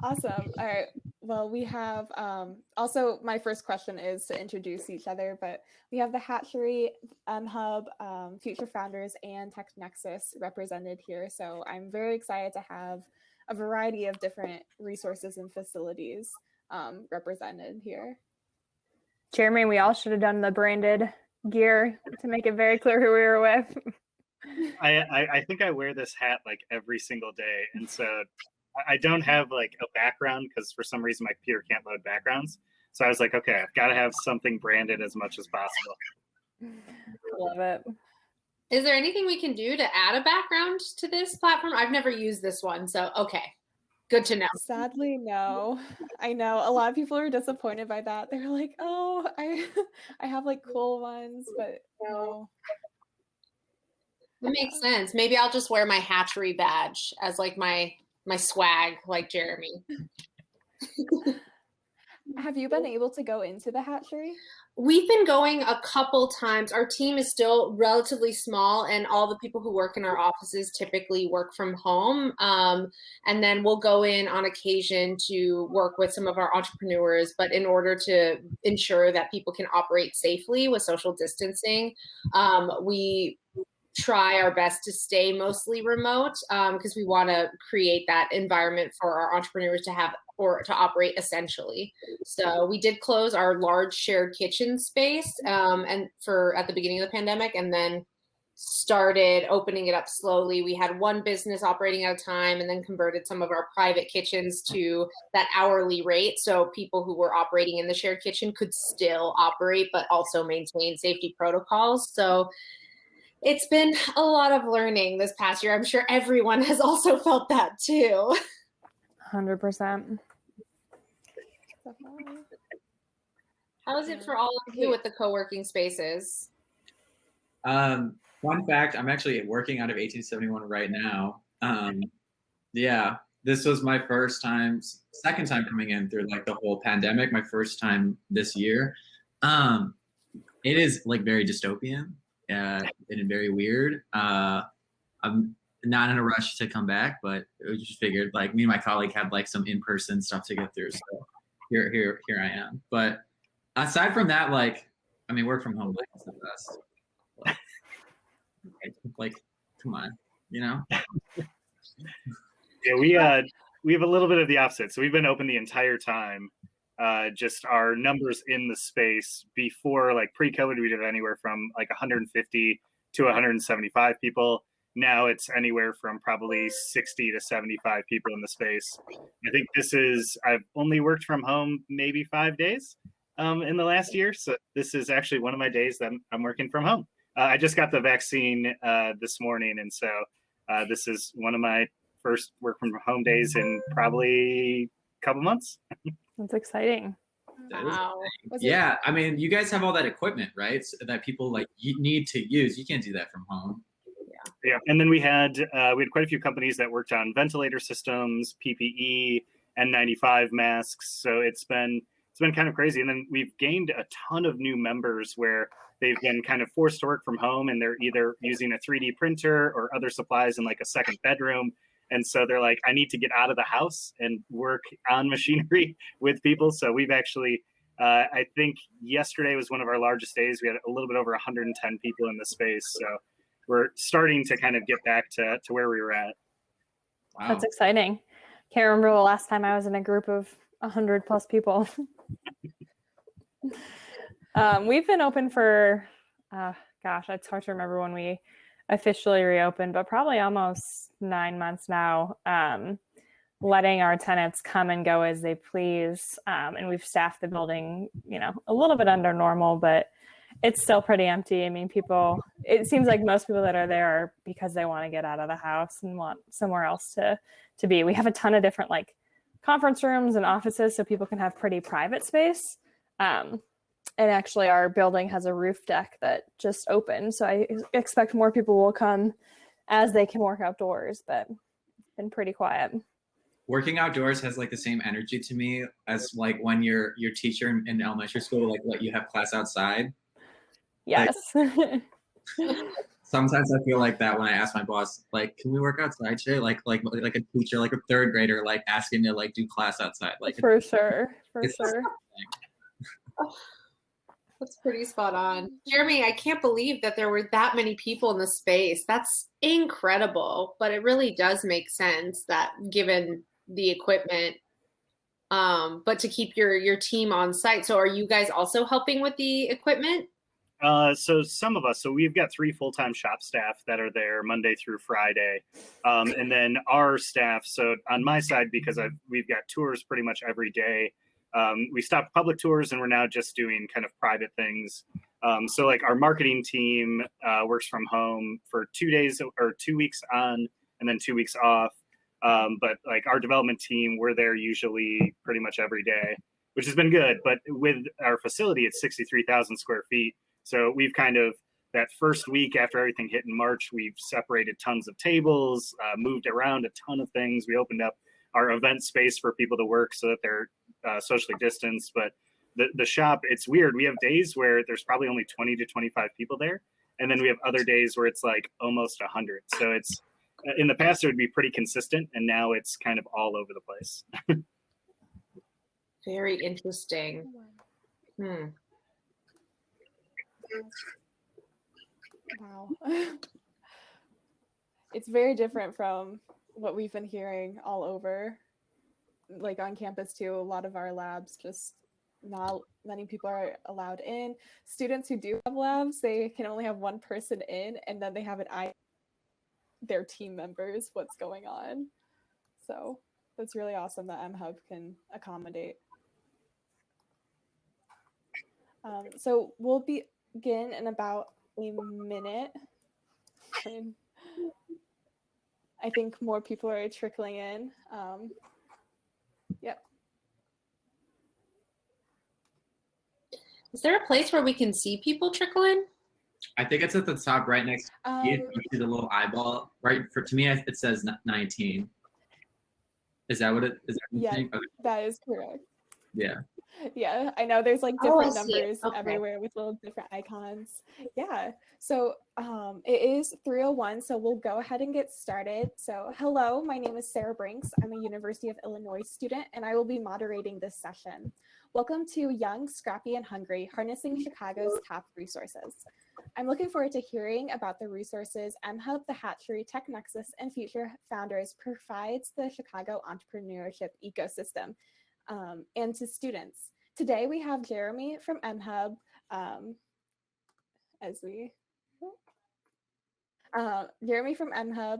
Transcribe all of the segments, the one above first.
Awesome. All right. Well, we have also my first question is to introduce each other, but we have the Hatchery, Hub, Future Founders, and Tech Nexus represented here. So I'm very excited to have a variety of different resources and facilities represented here. Jeremy, we all should have done the branded gear to make it very clear who we were with. I think I wear this hat like every single day, and so I don't have like a background because for some reason my computer can't load backgrounds. So I was like, okay, I've got to have something branded as much as possible. Love it. Is there anything we can do to add a background to this platform? I've never used this one, so okay. Good to know. Sadly, no. I know a lot of people are disappointed by that. They're like, oh, I have like cool ones, but no. That makes sense. Maybe I'll just wear my hatchery badge as like my swag, like Jeremy. Have you been able to go into the hatchery? We've been going a couple times. Our team is still relatively small, and all the people who work in our offices typically work from home. And then we'll go in on occasion to work with some of our entrepreneurs. But in order to ensure that people can operate safely with social distancing, we try our best to stay mostly remote because we want to create that environment for our entrepreneurs to have or to operate essentially. So we did close our large shared kitchen space and for at the beginning of the pandemic, and then started opening it up slowly. We had one business operating at a time and then converted some of our private kitchens to that hourly rate. So people who were operating in the shared kitchen could still operate, but also maintain safety protocols. So it's been a lot of learning this past year. I'm sure everyone has also felt that too. 100%. How is it for all of you with the co-working spaces? Fun fact, I'm actually working out of 1871 right now. Yeah, this was my second time coming in through like the whole pandemic, my first time this year. It is like very dystopian and very weird. I'm not in a rush to come back, but we just figured like me and my colleague had like some in-person stuff to get through. So here I am. But aside from that, like, I mean, work from home is the best. Like, come on, you know? Yeah, we have a little bit of the opposite. So we've been open the entire time. Just our numbers in the space before, like pre-COVID, we did anywhere from like 150 to 175 people. Now it's anywhere from probably 60 to 75 people in the space. I think I've only worked from home maybe 5 days in the last year. So this is actually one of my days that I'm working from home. I just got the vaccine this morning. And so this is one of my first work from home days in probably a couple months. That's exciting. Wow. Yeah, I mean, you guys have all that equipment, right? So that people like you need to use. You can't do that from home. Yeah, and then we had quite a few companies that worked on ventilator systems, PPE, N95 masks. So it's been kind of crazy. And then we've gained a ton of new members where they've been kind of forced to work from home, and they're either using a 3D printer or other supplies in like a second bedroom. And so they're like, I need to get out of the house and work on machinery with people. So we've actually, I think yesterday was one of our largest days. We had a little bit over 110 people in the space. So we're starting to kind of get back to where we were at. Wow. That's exciting. Can't remember the last time I was in a group of 100 plus people. We've been open for, gosh, it's hard to remember when we officially reopened, but probably almost 9 months now, letting our tenants come and go as they please. And we've staffed the building, a little bit under normal, but it's still pretty empty. I mean, it seems like most people that are there are because they want to get out of the house and want somewhere else to be. We have a ton of different like conference rooms and offices so people can have pretty private space. And actually our building has a roof deck that just opened. So I expect more people will come as they can work outdoors, but it's been pretty quiet. Working outdoors has like the same energy to me as like when your teacher in elementary school like let you have class outside. Yes. Like, sometimes I feel like that when I ask my boss, like, can we work outside today? Like a teacher, like a third grader, like asking to like do class outside. Like For sure. it's the same thing. That's pretty spot on. Jeremy, I can't believe that there were that many people in the space. That's incredible, but it really does make sense that given the equipment, but to keep your team on site. So are you guys also helping with the equipment? So some of us, so we've got 3 full-time shop staff that are there Monday through Friday. And then our staff, so on my side, because we've got tours pretty much every day, we stopped public tours and we're now just doing kind of private things. So like our marketing team works from home for 2 days or 2 weeks on and then 2 weeks off. But like our development team, we're there usually pretty much every day, which has been good. But with our facility, it's 63,000 square feet. So we've kind of, that first week after everything hit in March, we've separated tons of tables, moved around a ton of things. We opened up our event space for people to work so that they're socially distanced. But the shop, it's weird. We have days where there's probably only 20 to 25 people there. And then we have other days where it's like almost 100. So it's, in the past, it would be pretty consistent. And now it's kind of all over the place. Very interesting. Wow. It's very different from what we've been hearing all over, like on campus too. A lot of our labs, just not many people are allowed in. Students who do have labs, they can only have one person in, and then they have an eye their team members what's going on. So that's really awesome that mHub can accommodate. So we'll begin in about a minute. I think more people are trickling in. Yep. Is there a place where we can see people trickle in? I think it's at the top right next to you see the little eyeball. Right, to me, it says 19. Is that what it is? Yeah, okay. that is correct. Yeah. Yeah, I know there's like different I see it. numbers Okay. everywhere with little different icons. Yeah, so it is 3:01, so we'll go ahead and get started. So hello, my name is Sarah Brinks. I'm a University of Illinois student, and I will be moderating this session. Welcome to Young, Scrappy, and Hungry, Harnessing Chicago's Top Resources. I'm looking forward to hearing about the resources mHub, the Hatchery, Tech Nexus, and Future Founders provides the Chicago entrepreneurship ecosystem. And to students. Today we have Jeremy from mHub, Jeremy from mHub,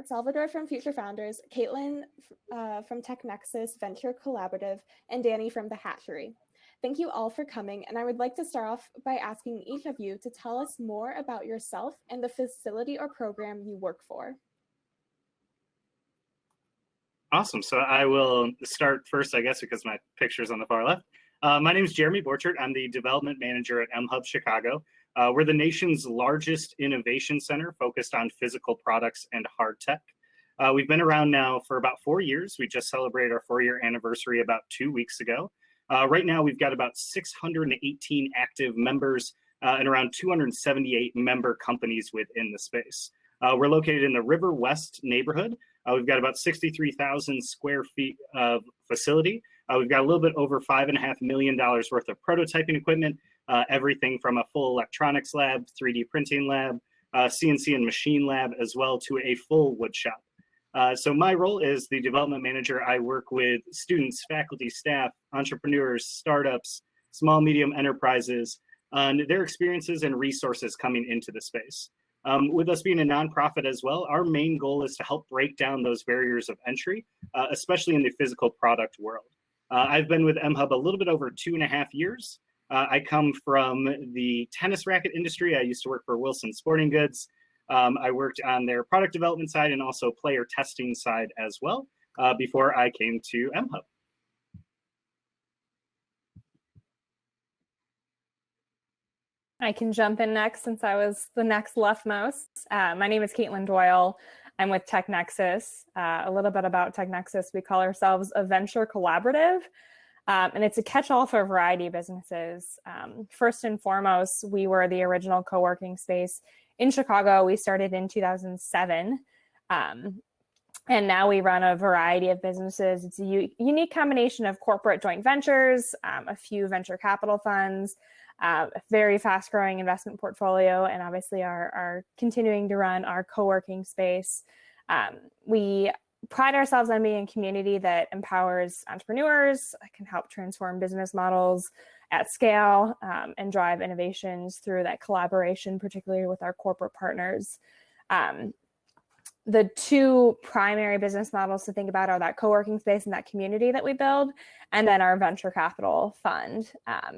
Salvador from Future Founders, Caitlin from Tech Nexus Venture Collaborative, and Danny from the Hatchery. Thank you all for coming, and I would like to start off by asking each of you to tell us more about yourself and the facility or program you work for. Awesome. So I will start first, I guess, because my picture's on the far left. My name is Jeremy Borchert. I'm the development manager at mHub Chicago. We're the nation's largest innovation center focused on physical products and hard tech. We've been around now for about 4 years. We just celebrated our 4-year anniversary about 2 weeks ago. Right now, we've got about 618 active members and around 278 member companies within the space. We're located in the River West neighborhood. We've got about 63,000 square feet of facility. We've got a little bit over $5.5 million worth of prototyping equipment, everything from a full electronics lab, 3D printing lab, CNC and machine lab, as well to a full wood shop. So my role is the development manager. I work with students, faculty, staff, entrepreneurs, startups, small, medium enterprises on their experiences and resources coming into the space. With us being a nonprofit as well, our main goal is to help break down those barriers of entry, especially in the physical product world. I've been with mHub a little bit over 2.5 years. I come from the tennis racket industry. I used to work for Wilson Sporting Goods. I worked on their product development side and also player testing side as well before I came to mHub. I can jump in next since I was the next leftmost. My name is Caitlin Doyle. I'm with Tech Nexus. A little bit about Tech Nexus. We call ourselves a venture collaborative, and it's a catch-all for a variety of businesses. First and foremost, we were the original co-working space in Chicago. We started in 2007. And now we run a variety of businesses. It's a unique combination of corporate joint ventures, a few venture capital funds, a very fast growing investment portfolio, and obviously are continuing to run our co-working space. We pride ourselves on being a community that empowers entrepreneurs, can help transform business models at scale, and drive innovations through that collaboration, particularly with our corporate partners. The two primary business models to think about are that co-working space and that community that we build, and then our venture capital fund.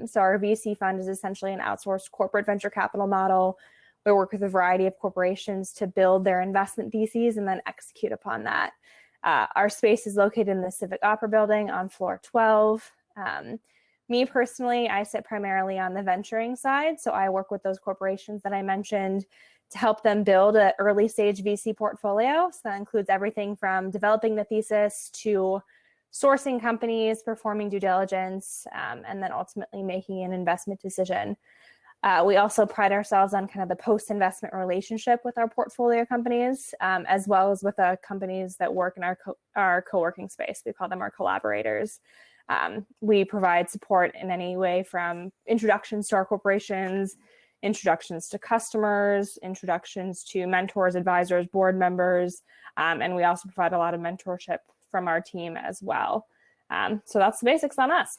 So our VC fund is essentially an outsourced corporate venture capital model. We work with a variety of corporations to build their investment theses and then execute upon that. Our space is located in the Civic Opera Building on floor 12. Me personally, I sit primarily on the venturing side. So I work with those corporations that I mentioned to help them build an early stage VC portfolio. So that includes everything from developing the thesis to sourcing companies, performing due diligence, and then ultimately making an investment decision. We also pride ourselves on kind of the post-investment relationship with our portfolio companies, as well as with the companies that work in our co-working space. We call them our collaborators. We provide support in any way from introductions to our corporations, introductions to customers, introductions to mentors, advisors, board members, and we also provide a lot of mentorship from our team as well. So that's the basics on us.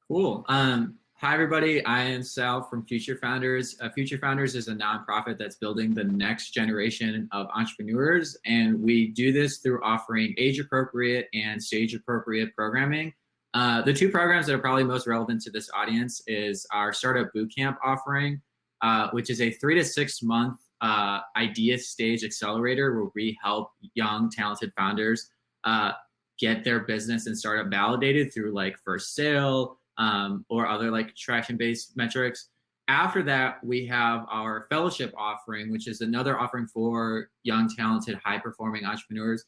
Cool. Hi, everybody. I am Sal from Future Founders. Future Founders is a nonprofit that's building the next generation of entrepreneurs, and we do this through offering age-appropriate and stage-appropriate programming. The two programs that are probably most relevant to this audience is our Startup Bootcamp offering, which is a 3 to 6 month idea stage accelerator where we help young, talented founders get their business and startup validated through like first sale or other like traction-based metrics. After that, we have our fellowship offering, which is another offering for young, talented, high-performing entrepreneurs.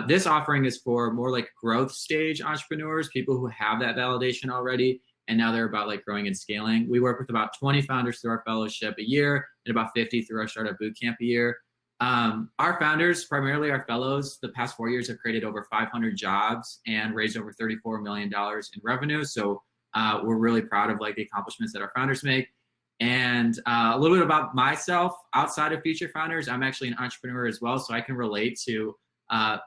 This offering is for more like growth stage entrepreneurs, people who have that validation already, and now they're about like growing and scaling. We work with about 20 founders through our fellowship a year and about 50 through our Startup Bootcamp a year. Our founders, primarily our fellows, the past 4 years have created over 500 jobs and raised over $34 million in revenue. So we're really proud of like the accomplishments that our founders make. And a little bit about myself outside of Future Founders, I'm actually an entrepreneur as well, so I can relate to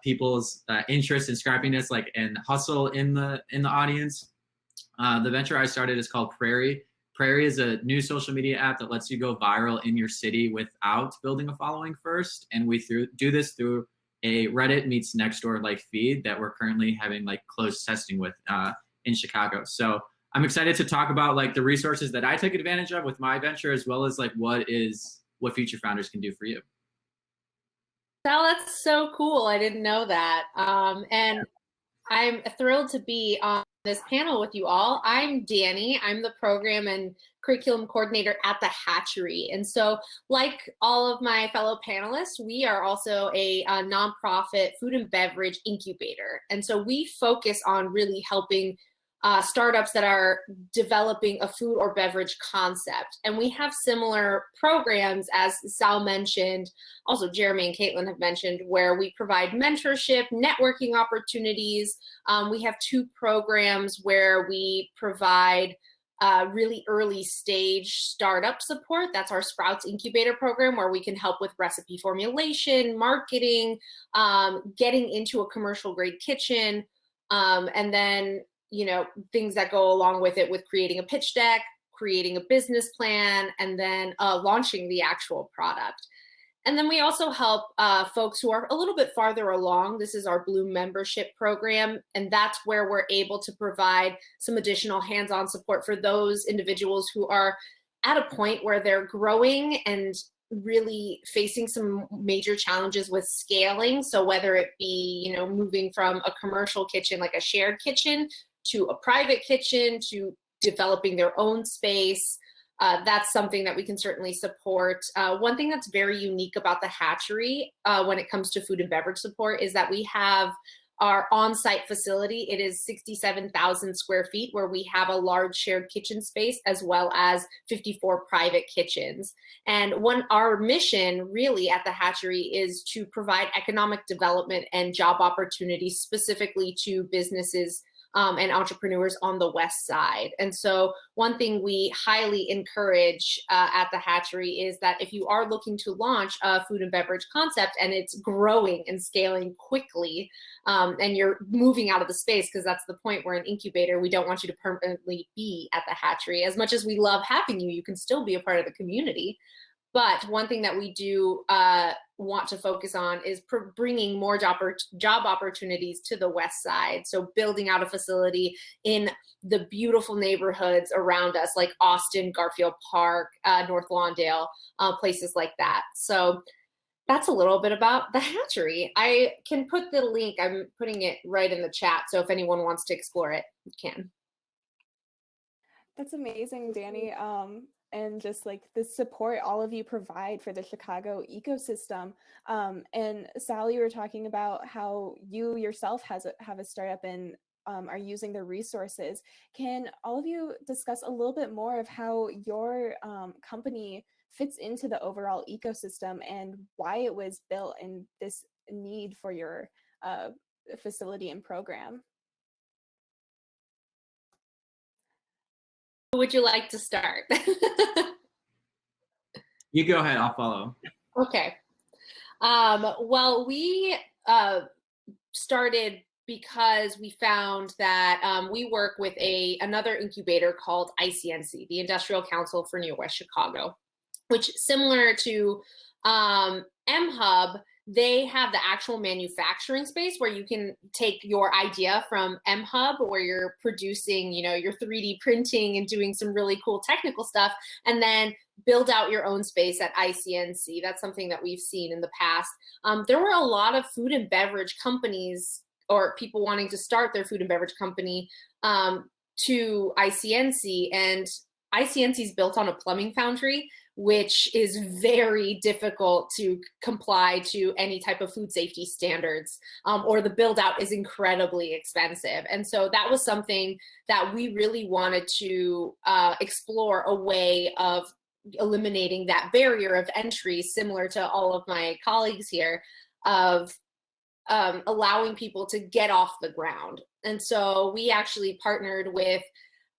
people's interest in scrappiness, like and hustle in the audience. The venture I started is called Prairie. Prairie is a new social media app that lets you go viral in your city without building a following first. And we do this through a Reddit meets Nextdoor like feed that we're currently having like closed testing with in Chicago. So I'm excited to talk about like the resources that I took advantage of with my venture, as well as like what Future Founders can do for you. Sal, that's so cool. I didn't know that. And I'm thrilled to be on this panel with you all. I'm Danny. I'm the program and curriculum coordinator at the Hatchery. And so like all of my fellow panelists, we are also a nonprofit food and beverage incubator. And so we focus on really helping startups that are developing a food or beverage concept. And we have similar programs, as Sal mentioned, also Jeremy and Caitlin have mentioned, where we provide mentorship, networking opportunities. We have 2 programs where we provide really early stage startup support. That's our Sprouts Incubator program, where we can help with recipe formulation, marketing, getting into a commercial grade kitchen, and then things that go along with it, with creating a pitch deck, creating a business plan, and then launching the actual product. And then we also help folks who are a little bit farther along. This is our Bloom membership program, and that's where we're able to provide some additional hands-on support for those individuals who are at a point where they're growing and really facing some major challenges with scaling. So whether it be, moving from a commercial kitchen, like a shared kitchen, to a private kitchen, to developing their own space, that's something that we can certainly support. One thing that's very unique about the Hatchery when it comes to food and beverage support is that we have our on-site facility. It is 67,000 square feet, where we have a large shared kitchen space as well as 54 private kitchens. And our mission really at the hatchery is to provide economic development and job opportunities specifically to businesses and entrepreneurs on the west side. And so one thing we highly encourage at the hatchery is that if you are looking to launch a food and beverage concept and it's growing and scaling quickly, and you're moving out of the space, because that's the point, we're an incubator, we don't want you to permanently be at the hatchery. As much as we love having you, you can still be a part of the community. But one thing that we do want to focus on is bringing more job opportunities to the west side. So building out a facility in the beautiful neighborhoods around us, like Austin, Garfield Park, North Lawndale, places like that. So that's a little bit about the hatchery. I can put the link, I'm putting it right in the chat, so if anyone wants to explore it, you can. That's amazing, Danny. And just like the support all of you provide for the Chicago ecosystem. And Sally, you were talking about how you yourself have a startup and are using the resources. Can all of you discuss a little bit more of how your company fits into the overall ecosystem and why it was built and this need for your facility and program? Who would you like to start? You go ahead, I'll follow. Okay. Well, we started because we found that we work with another incubator called ICNC, the Industrial Council for Near West Chicago, which, similar to M-Hub, they have the actual manufacturing space where you can take your idea from M-Hub, where you're producing, your 3D printing and doing some really cool technical stuff, and then build out your own space at ICNC. That's something that we've seen in the past. There were a lot of food and beverage companies or people wanting to start their food and beverage company to ICNC, and ICNC is built on a plumbing foundry, which is very difficult to comply to any type of food safety standards, or the build out is incredibly expensive. And so that was something that we really wanted to explore, a way of eliminating that barrier of entry, similar to all of my colleagues here, of allowing people to get off the ground. And so we actually partnered with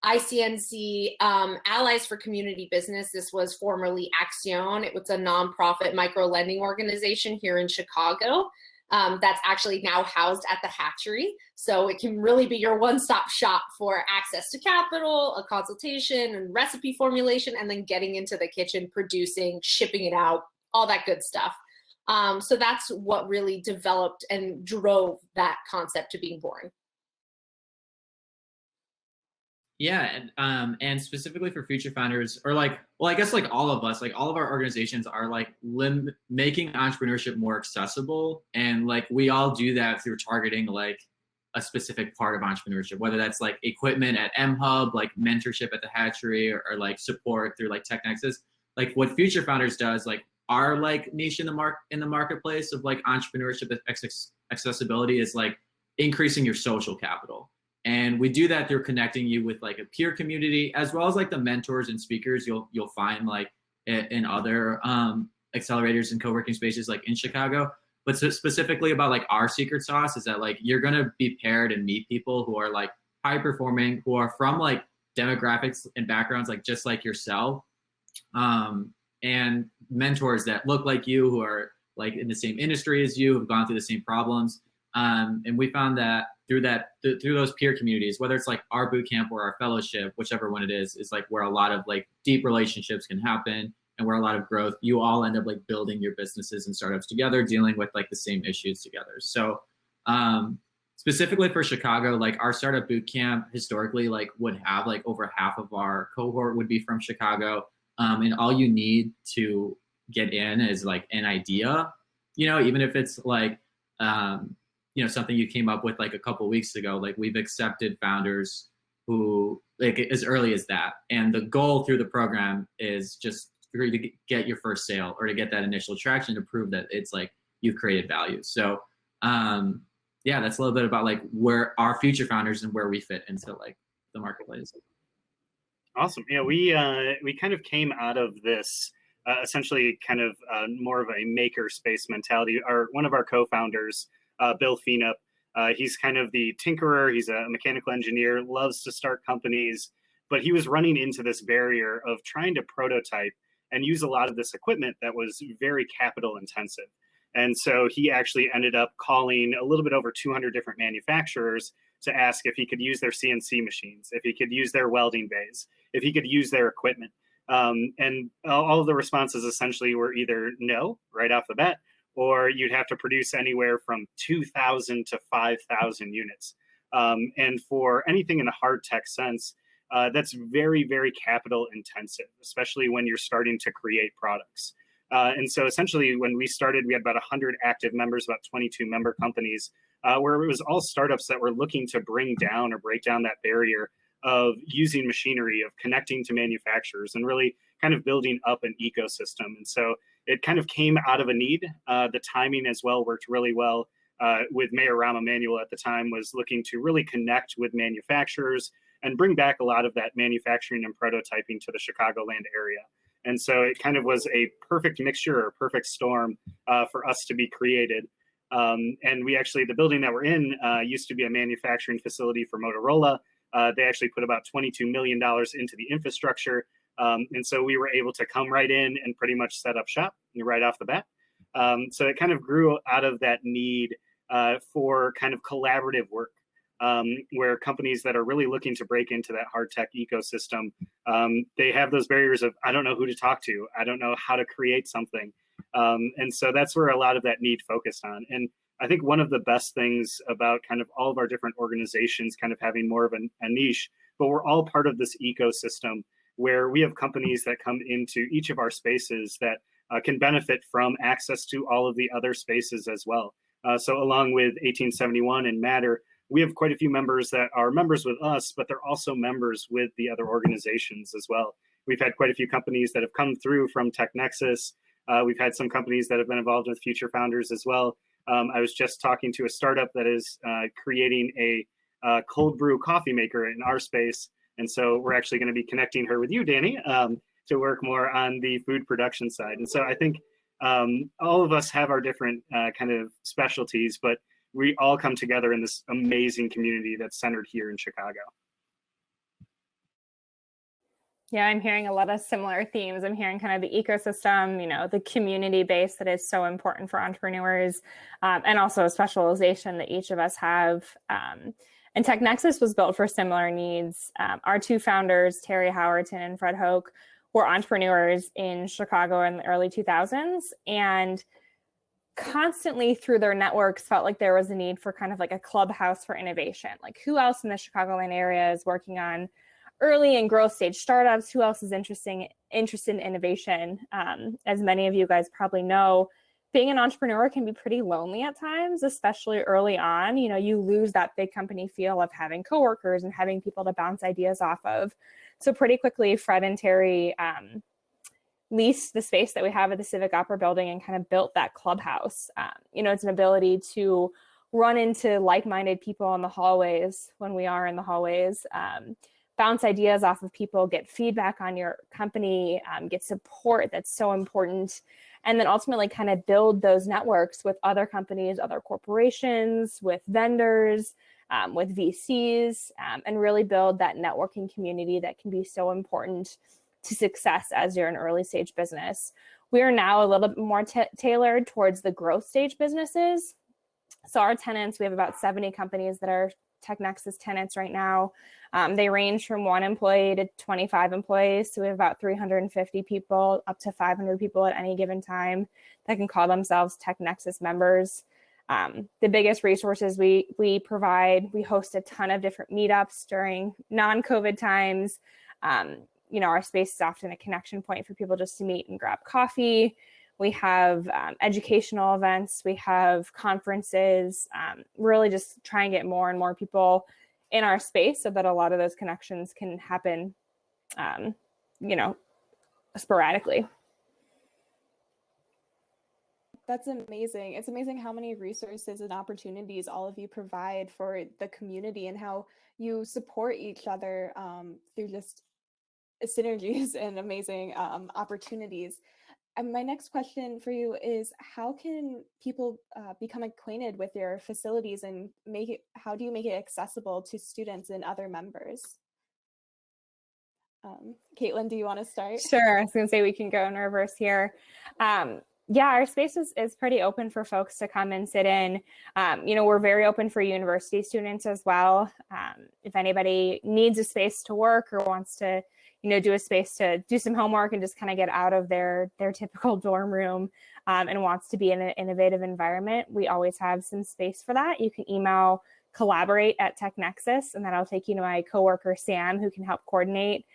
ICNC Allies for Community Business. This was formerly Axion. It was a nonprofit micro lending organization here in Chicago that's actually now housed at the hatchery. So it can really be your one-stop shop for access to capital, a consultation and recipe formulation, and then getting into the kitchen, producing, shipping it out, all that good stuff. So that's what really developed and drove that concept to being born. Yeah, and specifically for future founders, or I guess all of us, all of our organizations are making entrepreneurship more accessible, and we all do that through targeting a specific part of entrepreneurship, whether that's equipment at M-Hub, mentorship at the hatchery, or support through Tech Nexus. What Future Founders does, our niche in the marketplace of entrepreneurship accessibility is increasing your social capital. And we do that through connecting you with a peer community, as well as the mentors and speakers you'll find in other accelerators and co-working spaces in Chicago. But specifically about our secret sauce is that you're gonna be paired and meet people who are high performing, who are from demographics and backgrounds just like yourself, and mentors that look like you, who are in the same industry as you, who've gone through the same problems. And we found that through those peer communities, whether it's our boot camp or our fellowship, whichever one it is where a lot of deep relationships can happen, and where a lot of growth, you all end up building your businesses and startups together, dealing with the same issues together. So specifically for Chicago, our startup boot camp historically would have over half of our cohort would be from Chicago, and all you need to get in is an idea, even if it's something you came up with a couple weeks ago. We've accepted founders who as early as that, and the goal through the program is just for you to get your first sale, or to get that initial traction to prove that it's you've created value. So yeah, that's a little bit about like where our future founders and where we fit into like the marketplace. Awesome. Yeah, we kind of came out of this essentially kind of more of a maker space mentality. One of our co-founders, Bill Feenup, he's kind of the tinkerer. He's a mechanical engineer, loves to start companies, but he was running into this barrier of trying to prototype and use a lot of this equipment that was very capital intensive. And so he actually ended up calling a little bit over 200 different manufacturers to ask if he could use their CNC machines, if he could use their welding bays, if he could use their equipment. And all of the responses essentially were either no, right off the bat, or you'd have to produce anywhere from 2,000 to 5,000 units. And for anything in the hard tech sense, that's very, very capital intensive, especially when you're starting to create products. And so essentially when we started, we had about 100 active members, about 22 member companies, where it was all startups that were looking to bring down or break down that barrier of using machinery, of connecting to manufacturers, and really kind of building up an ecosystem. And so it kind of came out of a need. The timing as well worked really well with Mayor Rahm Emanuel at the time, was looking to really connect with manufacturers and bring back a lot of that manufacturing and prototyping to the Chicagoland area. And so it kind of was a perfect mixture or perfect storm for us to be created. And we actually, the building that we're in used to be a manufacturing facility for Motorola. They actually put about $22 million into the infrastructure. And so we were able to come right in and pretty much set up shop right off the bat. So it kind of grew out of that need for kind of collaborative work, where companies that are really looking to break into that hard tech ecosystem, they have those barriers of, I don't know who to talk to. I don't know how to create something. And so that's where a lot of that need focused on. And I think one of the best things about kind of all of our different organizations kind of having more of a niche, but we're all part of this ecosystem where we have companies that come into each of our spaces that can benefit from access to all of the other spaces as well. So along with 1871 and Matter, we have quite a few members that are members with us, but they're also members with the other organizations as well. We've had quite a few companies that have come through from TechNexus. We've had some companies that have been involved with Future Founders as well. I was just talking to a startup that is creating a cold brew coffee maker in our space. And so we're actually going to be connecting her with you, Danny, to work more on the food production side. And so I think all of us have our different kind of specialties, but we all come together in this amazing community that's centered here in Chicago. Yeah, I'm hearing a lot of similar themes. I'm hearing kind of the ecosystem, you know, the community base that is so important for entrepreneurs, and also a specialization that each of us have. And TechNexus was built for similar needs. Our two founders, Terry Howerton and Fred Hoke, were entrepreneurs in Chicago in the early 2000s, and constantly through their networks felt like there was a need for kind of like a clubhouse for innovation. Like, who else in the Chicagoland area is working on early and growth stage startups? Who else is interested in innovation? As many of you guys probably know, being an entrepreneur can be pretty lonely at times, especially early on. You know, you lose that big company feel of having coworkers and having people to bounce ideas off of. So pretty quickly, Fred and Terry leased the space that we have at the Civic Opera Building and kind of built that clubhouse. You know, it's an ability to run into like-minded people in the hallways when we are in the hallways, bounce ideas off of people, get feedback on your company, get support that's so important, and then ultimately kind of build those networks with other companies, other corporations, with vendors, with VCs, and really build that networking community that can be so important to success as you're an early stage business. We are now a little bit more tailored towards the growth stage businesses. So our tenants, we have about 70 companies that are TechNexus tenants right now. They range from 1 employee to 25 employees. So we have about 350 people, up to 500 people at any given time that can call themselves TechNexus members. The biggest resources we provide, we host a ton of different meetups during non-COVID times. You know, our space is often a connection point for people just to meet and grab coffee. We have educational events, we have conferences, really just try and get more and more people in our space so that a lot of those connections can happen, you know, sporadically. That's amazing. It's amazing how many resources and opportunities all of you provide for the community and how you support each other through just synergies and amazing opportunities. And my next question for you is, how can people become acquainted with your facilities and how do you make it accessible to students and other members? Caitlin, do you want to start? Sure. I was going to say we can go in reverse here. Yeah, our space is pretty open for folks to come and sit in. We're very open for university students as well. If anybody needs a space to work or wants to, do a space to do some homework and just kind of get out of their typical dorm room and wants to be in an innovative environment, we always have some space for that. You can email collaborate@TechNexus, and that'll take you to my coworker, Sam, who can help coordinate.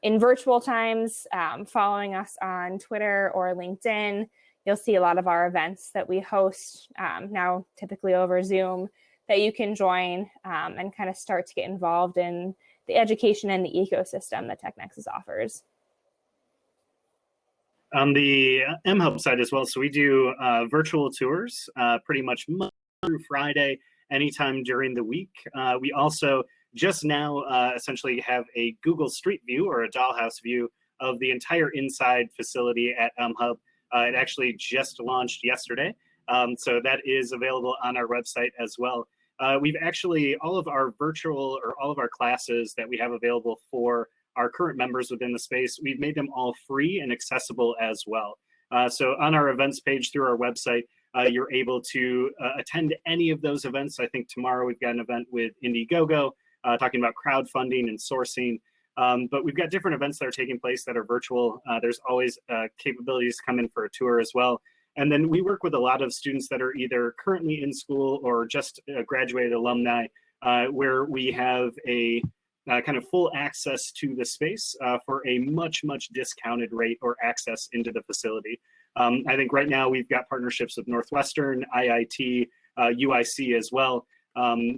In virtual times, following us on Twitter or LinkedIn, you'll see a lot of our events that we host now typically over Zoom that you can join and kind of start to get involved in the education and the ecosystem that TechNexus offers. On the mHub side as well, so we do virtual tours pretty much Monday through Friday, anytime during the week. We also just now essentially have a Google Street View or a dollhouse view of the entire inside facility at mHub. It actually just launched yesterday, so that is available on our website as well. We've actually, all of our virtual or all of our classes that we have available for our current members within the space, we've made them all free and accessible as well. So on our events page through our website, you're able to attend any of those events. I think tomorrow we've got an event with Indiegogo, talking about crowdfunding and sourcing. But we've got different events that are taking place that are virtual. There's always capabilities to come in for a tour as well. And then we work with a lot of students that are either currently in school or just graduated alumni, where we have a kind of full access to the space for a much discounted rate or access into the facility. I think right now we've got partnerships with Northwestern, IIT, UIC as well.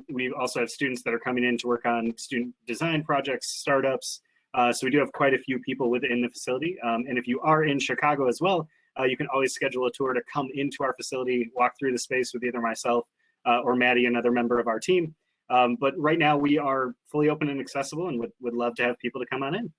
We also have students that are coming in to work on student design projects, startups. So we do have quite a few people within the facility. And if you are in Chicago as well, you can always schedule a tour to come into our facility, walk through the space with either myself or Maddie, another member of our team. But right now we are fully open and accessible and would love to have people to come on in.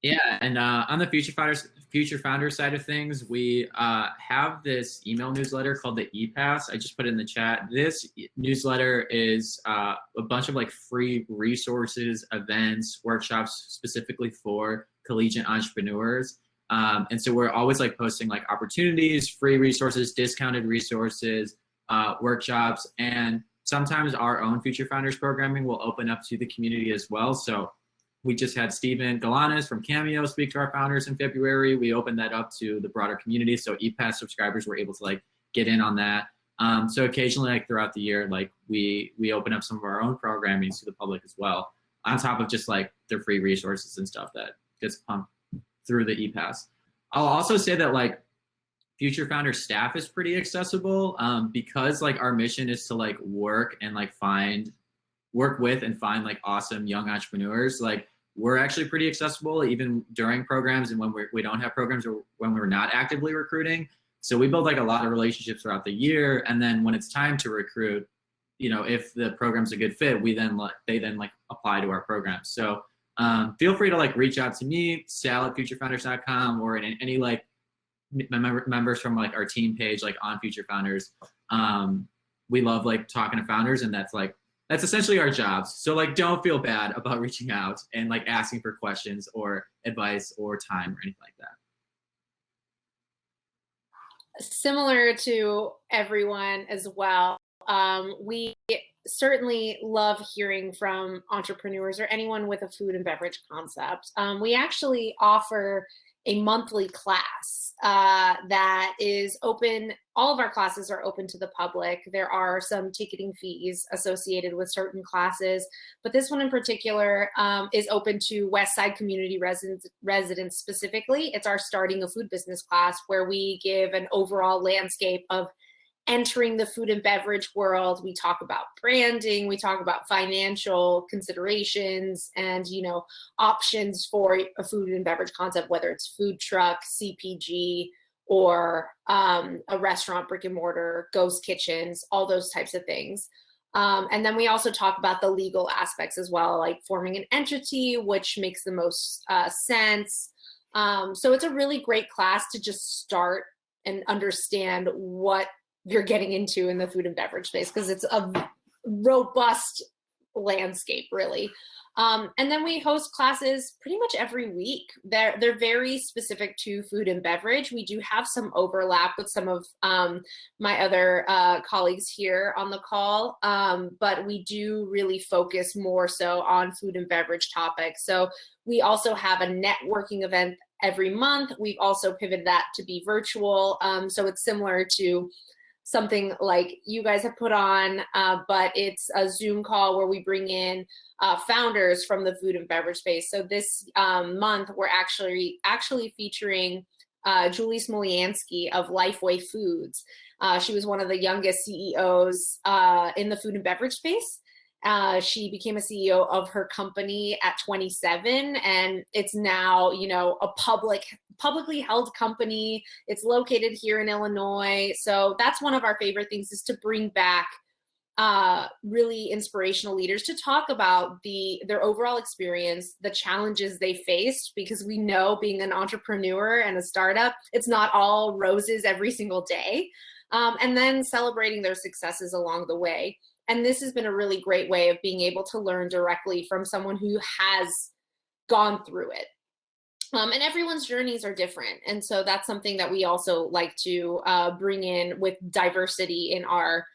Yeah, and on the Future Founders side of things, we have this email newsletter called the ePass. I just put it in the chat. This newsletter is a bunch of like free resources, events, workshops specifically for collegiate entrepreneurs. And so we're always like posting like opportunities, free resources, discounted resources, workshops, and sometimes our own Future Founders programming will open up to the community as well. So we just had Steven Galanis from Cameo speak to our founders in February. We opened that up to the broader community. So ePass subscribers were able to like get in on that. So occasionally like throughout the year, like we open up some of our own programming to the public as well, on top of just like the free resources and stuff that gets pumped through the ePass. I'll also say that like Future Founder staff is pretty accessible because like our mission is to like work with and find like awesome young entrepreneurs. Like we're actually pretty accessible even during programs and when we don't have programs or when we're not actively recruiting. So we build like a lot of relationships throughout the year, and then when it's time to recruit, if the program's a good fit, they then apply to our program. So feel free to like reach out to me, sal@futurefounders.com, or in any like members from like our team page, like on Future Founders. We love like talking to founders, and that's essentially our jobs. So like, don't feel bad about reaching out and like asking for questions or advice or time or anything like that. Similar to everyone as well, we certainly love hearing from entrepreneurs or anyone with a food and beverage concept. We actually offer a monthly class that is open. All of our classes are open to the public. There are some ticketing fees associated with certain classes, but this one in particular is open to West Side community residents specifically. It's our Starting a Food Business class, where we give an overall landscape of entering the food and beverage world. We talk about branding, we talk about financial considerations and, you know, options for a food and beverage concept, whether it's food truck, CPG, or a restaurant, brick and mortar, ghost kitchens, all those types of things. And then we also talk about the legal aspects as well, like forming an entity, which makes the most sense. So it's a really great class to just start and understand what you're getting into in the food and beverage space, because it's a robust landscape, really. And then we host classes pretty much every week. They're very specific to food and beverage. We do have some overlap with some of my other colleagues here on the call, but we do really focus more so on food and beverage topics. So we also have a networking event every month. We've also pivoted that to be virtual. So it's similar to something like you guys have put on, but it's a Zoom call where we bring in founders from the food and beverage space. So this month, we're actually featuring Julie Smolyansky of Lifeway Foods. She was one of the youngest CEOs in the food and beverage space. She became a CEO of her company at 27, and it's now, you know, a publicly held company. It's located here in Illinois. So that's one of our favorite things, is to bring back really inspirational leaders to talk about their overall experience, the challenges they faced, because we know being an entrepreneur and a startup, it's not all roses every single day, and then celebrating their successes along the way. And this has been a really great way of being able to learn directly from someone who has gone through it. And everyone's journeys are different. And so that's something that we also like to bring in with diversity in our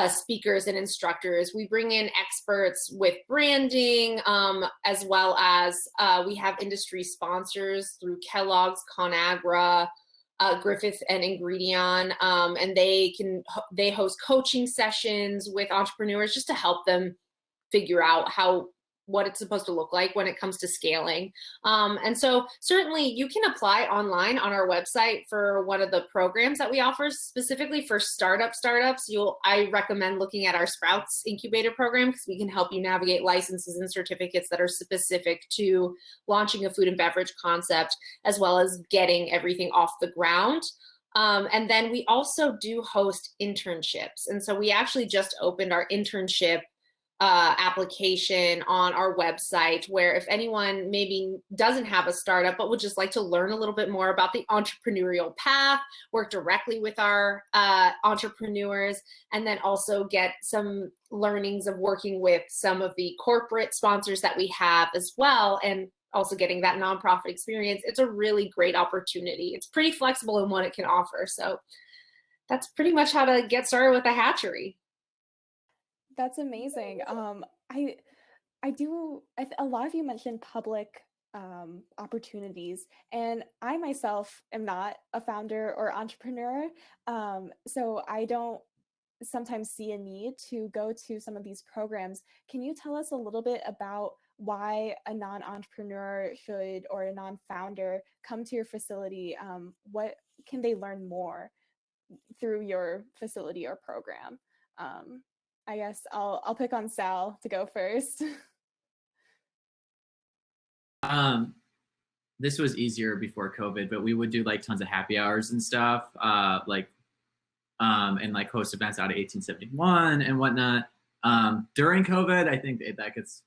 speakers and instructors. We bring in experts with branding, as well as we have industry sponsors through Kellogg's, ConAgra, Griffith and Ingredion, and they host coaching sessions with entrepreneurs just to help them figure out what it's supposed to look like when it comes to scaling. And so certainly you can apply online on our website for one of the programs that we offer specifically for startups. I recommend looking at our Sprouts Incubator program, because we can help you navigate licenses and certificates that are specific to launching a food and beverage concept, as well as getting everything off the ground. And then we also do host internships. And so we actually just opened our internship application on our website, where if anyone maybe doesn't have a startup but would just like to learn a little bit more about the entrepreneurial path, work directly with our entrepreneurs, and then also get some learnings of working with some of the corporate sponsors that we have as well, and also getting that nonprofit experience, it's a really great opportunity. It's pretty flexible in what it can offer. So that's pretty much how to get started with a hatchery. That's amazing. A lot of you mentioned public opportunities, and I myself am not a founder or entrepreneur, so I don't sometimes see a need to go to some of these programs. Can you tell us a little bit about why a non-entrepreneur should, or a non-founder, come to your facility? What can they learn more through your facility or program? I guess I'll pick on Sal to go first. This was easier before COVID, but we would do like tons of happy hours and stuff, and like host events out of 1871 and whatnot. During COVID, I think that gets,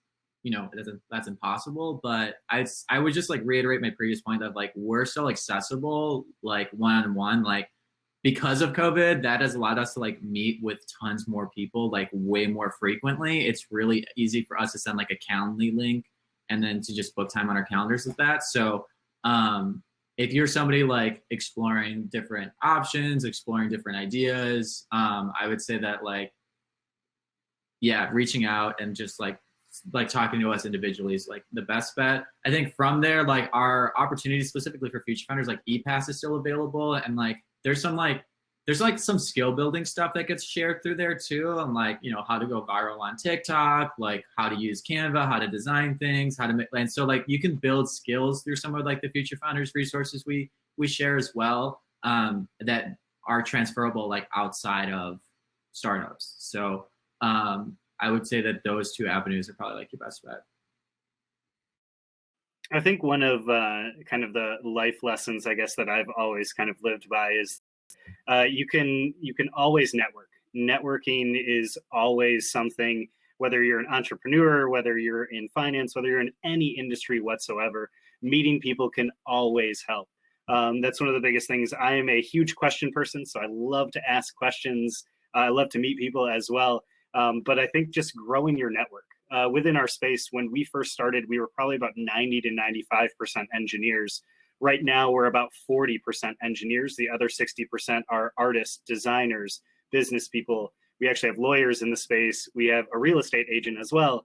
that's impossible. But I would just like reiterate my previous point that like we're so accessible, like one-on-one, like because of COVID, that has allowed us to like meet with tons more people, like way more frequently. It's really easy for us to send like a Calendly link and then to just book time on our calendars with that. So if you're somebody like exploring different options, exploring different ideas, I would say that like, yeah, reaching out and just like talking to us individually is like the best bet. I think from there, like our opportunities specifically for future founders, like ePass is still available, and like there's some skill building stuff that gets shared through there too, and like, how to go viral on TikTok, like how to use Canva, how to design things, how to make, and so like you can build skills through some of like the future founders resources we share as well, that are transferable like outside of startups. So I would say that those two avenues are probably like your best bet. I think one of kind of the life lessons, I guess, that I've always kind of lived by is you can always network. Networking is always something, whether you're an entrepreneur, whether you're in finance, whether you're in any industry whatsoever, meeting people can always help. That's one of the biggest things. I am a huge question person, so I love to ask questions. I love to meet people as well. But I think just growing your network. Within our space, when we first started, we were probably about 90 to 95% engineers. Right now, we're about 40% engineers. The other 60% are artists, designers, business people. We actually have lawyers in the space. We have a real estate agent as well.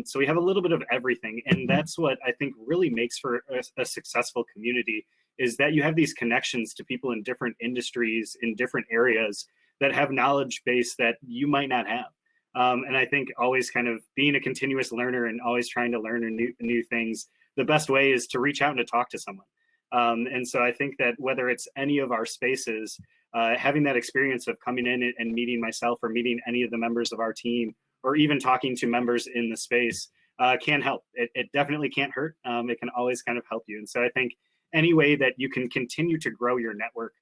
So we have a little bit of everything. And that's what I think really makes for a successful community, is that you have these connections to people in different industries, in different areas that have knowledge base that you might not have. And I think always kind of being a continuous learner and always trying to learn new things, the best way is to reach out and to talk to someone. And so I think that whether it's any of our spaces, having that experience of coming in and meeting myself or meeting any of the members of our team, or even talking to members in the space can help. It definitely can't hurt. It can always kind of help you. And so I think any way that you can continue to grow your network,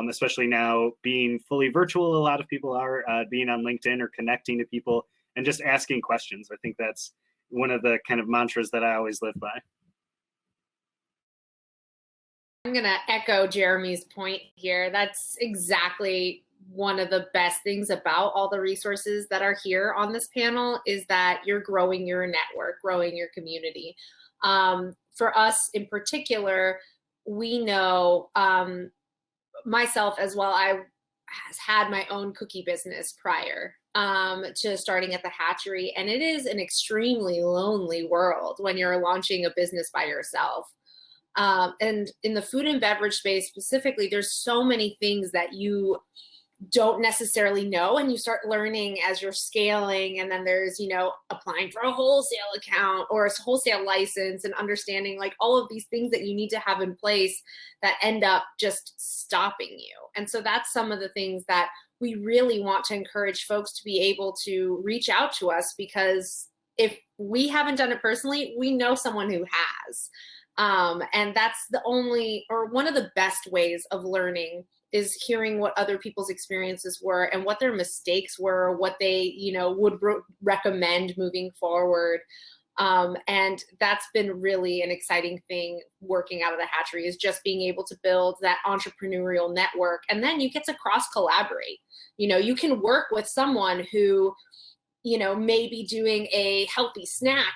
especially now being fully virtual, a lot of people are being on LinkedIn or connecting to people and just asking questions. I think that's one of the kind of mantras that I always live by. I'm going to echo Jeremy's point here. That's exactly one of the best things about all the resources that are here on this panel, is that you're growing your network, growing your community. For us in particular, we know, myself as well, I had my own cookie business prior to starting at the hatchery. And it is an extremely lonely world when you're launching a business by yourself. And in the food and beverage space specifically, there's so many things that you don't necessarily know, and you start learning as you're scaling. And then there's, applying for a wholesale account or a wholesale license, and understanding like all of these things that you need to have in place that end up just stopping you. And so that's some of the things that we really want to encourage folks to be able to reach out to us, because if we haven't done it personally, we know someone who has. And that's the only, or one of the best ways of learning, is hearing what other people's experiences were and what their mistakes were, what they, would recommend moving forward. And that's been really an exciting thing working out of the hatchery, is just being able to build that entrepreneurial network. And then you get to cross collaborate. You can work with someone who, may be doing a healthy snack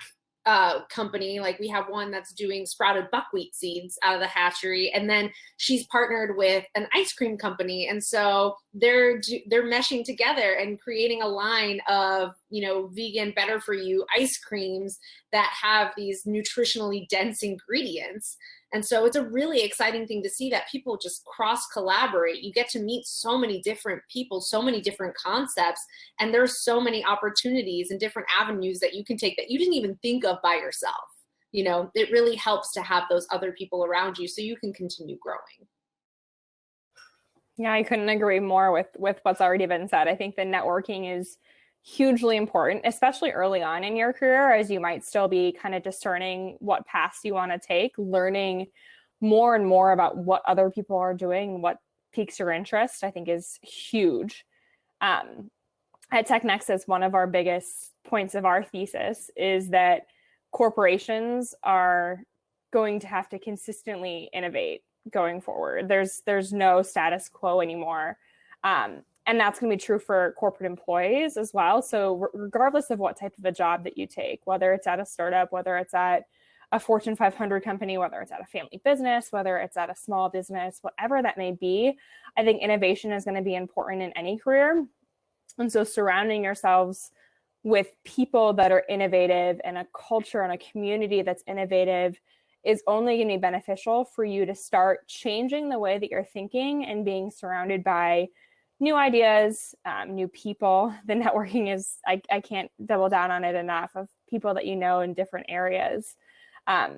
company. Like we have one that's doing sprouted buckwheat seeds out of the hatchery, and then she's partnered with an ice cream company, and so they're meshing together and creating a line of vegan, better for you ice creams that have these nutritionally dense ingredients. And so it's a really exciting thing to see that people just cross collaborate. You get to meet so many different people, so many different concepts, and there's so many opportunities and different avenues that you can take that you didn't even think of by yourself. It really helps to have those other people around you so you can continue growing. Yeah, I couldn't agree more with what's already been said. I think the networking is hugely important, especially early on in your career, as you might still be kind of discerning what paths you want to take. Learning more and more about what other people are doing, what piques your interest, I think is huge. At TechNexus, one of our biggest points of our thesis is that corporations are going to have to consistently innovate going forward. There's no status quo anymore. And that's going to be true for corporate employees as well. So regardless of what type of a job that you take, whether it's at a startup, whether it's at a Fortune 500 company, whether it's at a family business, whether it's at a small business, whatever that may be, I think innovation is going to be important in any career. And so surrounding yourselves with people that are innovative and a culture and a community that's innovative is only going to be beneficial for you to start changing the way that you're thinking and being surrounded by new ideas, new people. The networking is, I can't double down on it enough, of people that in different areas. I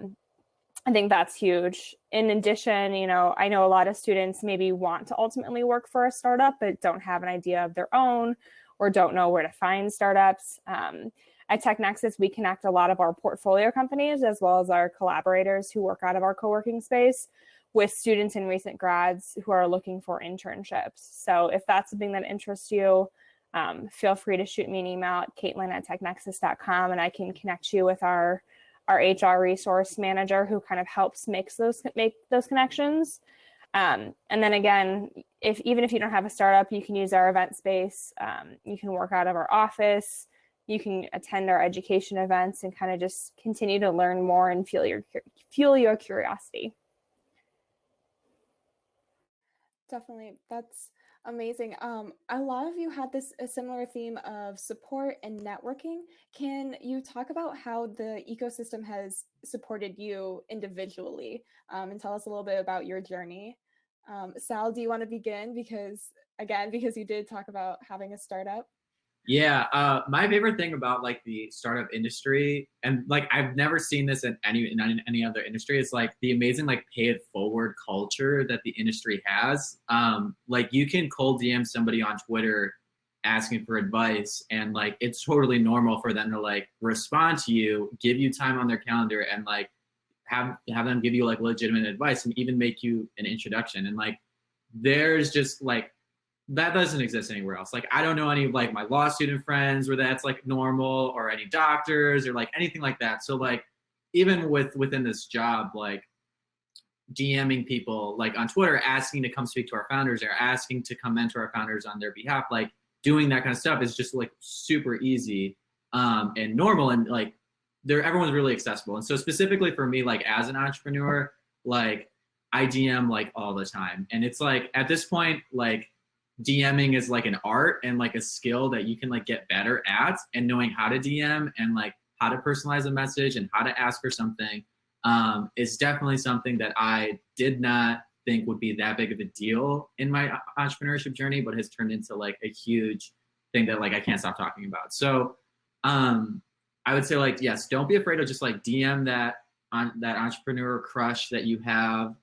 I think that's huge. In addition, I know a lot of students maybe want to ultimately work for a startup, but don't have an idea of their own or don't know where to find startups. At TechNexus, we connect a lot of our portfolio companies as well as our collaborators who work out of our co-working space with students and recent grads who are looking for internships. So if that's something that interests you, feel free to shoot me an email at caitlin@technexus.com, and I can connect you with our HR resource manager who kind of helps make those connections. And then again, even if you don't have a startup, you can use our event space. You can work out of our office. You can attend our education events and kind of just continue to learn more and fuel your curiosity. Definitely. That's amazing. A lot of you had a similar theme of support and networking. Can you talk about how the ecosystem has supported you individually, and tell us a little bit about your journey? Sal, do you want to begin? Because you did talk about having a startup. Yeah, my favorite thing about like the startup industry, and like I've never seen this in any other industry, is like the amazing like pay it forward culture that the industry has. Like you can cold DM somebody on Twitter asking for advice, and like it's totally normal for them to like respond to you, give you time on their calendar, and like have them give you like legitimate advice and even make you an introduction. And like there's just like that doesn't exist anywhere else. Like I don't know any of like my law student friends where that's like normal, or any doctors or like anything like that. So like even within this job, like DMing people like on Twitter, asking to come speak to our founders or asking to come mentor our founders on their behalf, like doing that kind of stuff is just like super easy and normal, and like everyone's really accessible. And so specifically for me, like as an entrepreneur, like I DM like all the time, and it's like at this point, like DMing is like an art and like a skill that you can like get better at, and knowing how to DM and like how to personalize a message and how to ask for something is definitely something that I did not think would be that big of a deal in my entrepreneurship journey, but has turned into like a huge thing that like I can't stop talking about. So I would say like, yes, don't be afraid to just like DM that entrepreneur crush that you have,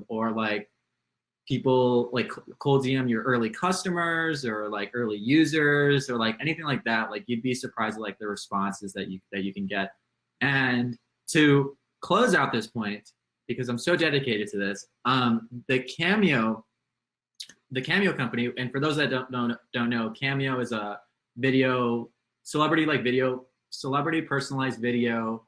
or like people like cold DM your early customers or like early users or like anything like that. Like you'd be surprised at like the responses that you can get. And to close out this point, because I'm so dedicated to this, the Cameo company, and for those that don't know, Cameo is a celebrity personalized video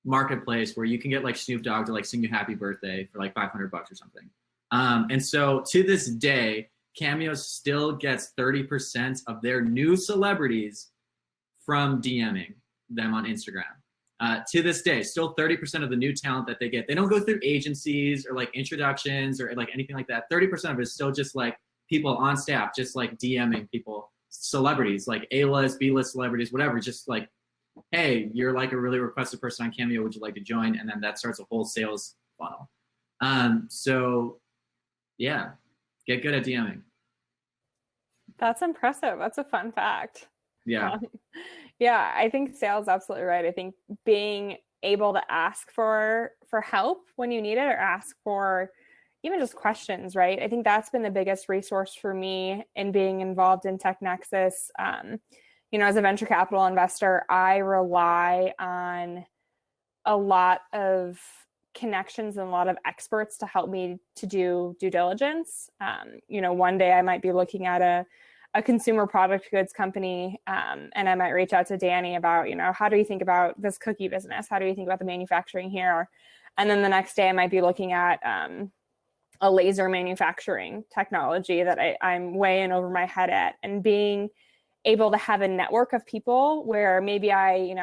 marketplace where you can get like Snoop Dogg to like sing you happy birthday for like $500 or something. And so to this day, Cameo still gets 30% of their new celebrities from DMing them on Instagram. To this day, still 30% of the new talent that they get, they don't go through agencies or like introductions or like anything like that. 30% of it is still just like people on staff, just like DMing people, celebrities, like A-list, B-list celebrities, whatever, just like, hey, you're like a really requested person on Cameo, would you like to join? And then that starts a whole sales funnel. So yeah, get good at DMing. That's impressive. That's a fun fact. Yeah. Yeah, I think Sal's absolutely right. I think being able to ask for help when you need it, or ask for even just questions, right? I think that's been the biggest resource for me in being involved in TechNexus. As a venture capital investor, I rely on a lot of connections and a lot of experts to help me to do due diligence. One day I might be looking at a consumer product goods company, and I might reach out to Danny about, how do you think about this cookie business? How do you think about the manufacturing here? And then the next day I might be looking at a laser manufacturing technology that I'm way in over my head at, and being able to have a network of people where maybe I,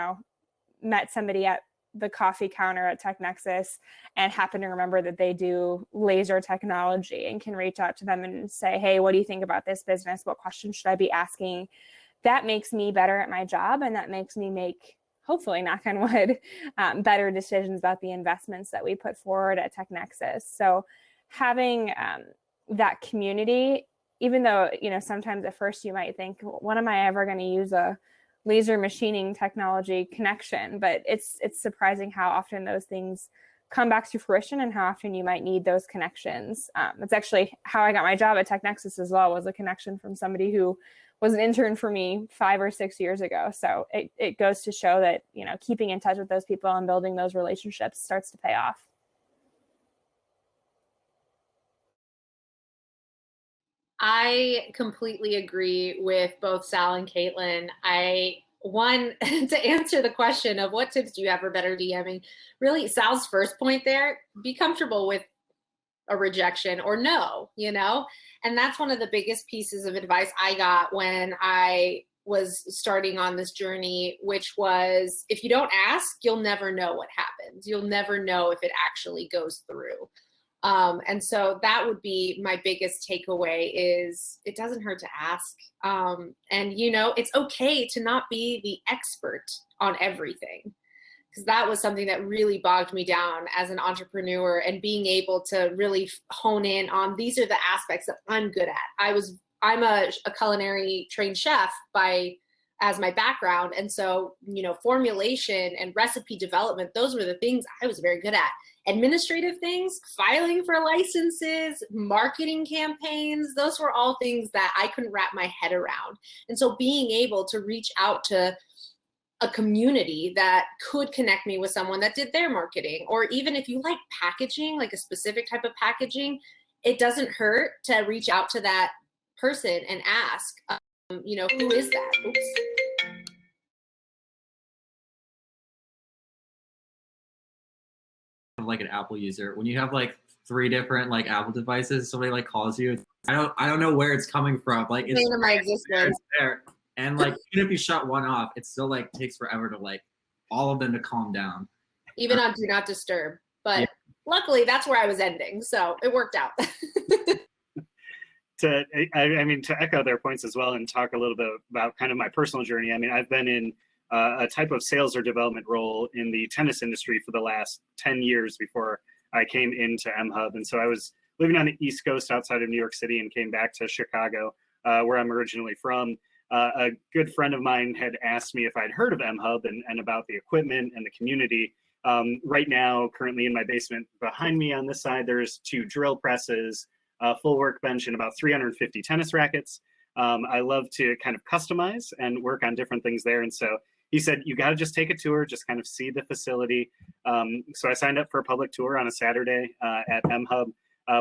met somebody at the coffee counter at TechNexus and happen to remember that they do laser technology, and can reach out to them and say, hey, what do you think about this business? What questions should I be asking? That makes me better at my job, and that makes me make, hopefully, knock on wood, better decisions about the investments that we put forward at TechNexus. So having that community, even though, sometimes at first you might think, when am I ever going to use a laser machining technology connection? But it's surprising how often those things come back to fruition and how often you might need those connections. That's actually how I got my job at TechNexus as well, was a connection from somebody who was an intern for me 5 or 6 years ago. So it goes to show that, you know, keeping in touch with those people and building those relationships starts to pay off. I completely agree with both Sal and Caitlin. To answer the question of what tips do you have for better DMing, really Sal's first point there, be comfortable with a rejection or no, you know? And that's one of the biggest pieces of advice I got when I was starting on this journey, which was, if you don't ask, you'll never know what happens. You'll never know if it actually goes through. And so that would be my biggest takeaway, is it doesn't hurt to ask. And, you know, it's okay to not be the expert on everything, because that was something that really bogged me down as an entrepreneur, and being able to really hone in on, these are the aspects that I'm good at. I'm a culinary trained chef as my background. And so, you know, formulation and recipe development, those were the things I was very good at. Administrative things, filing for licenses, marketing campaigns, those were all things that I couldn't wrap my head around. And so being able to reach out to a community that could connect me with someone that did their marketing, or even if you like packaging, like a specific type of packaging, it doesn't hurt to reach out to that person and ask, you know, who is that? Oops. Like an Apple user, when you have like 3 different like Apple devices, somebody like calls you, I don't know where it's coming from. Like it's my existence. there. And like even if you shut one off, it still like takes forever to like all of them to calm down. Even on Do Not Disturb. But yeah. Luckily that's where I was ending, so it worked out. To echo their points as well and talk a little bit about kind of my personal journey. I mean, I've been in a type of sales or development role in the tennis industry for the last 10 years before I came into MHub. And so I was living on the East Coast outside of New York City and came back to Chicago, where I'm originally from. A good friend of mine had asked me if I'd heard of MHub and about the equipment and the community. Right now, currently in my basement behind me on this side, there's 2 drill presses, a full workbench, and about 350 tennis rackets. I love to kind of customize and work on different things there. And so he said, you got to just take a tour, just kind of see the facility. So I signed up for a public tour on a Saturday at MHub.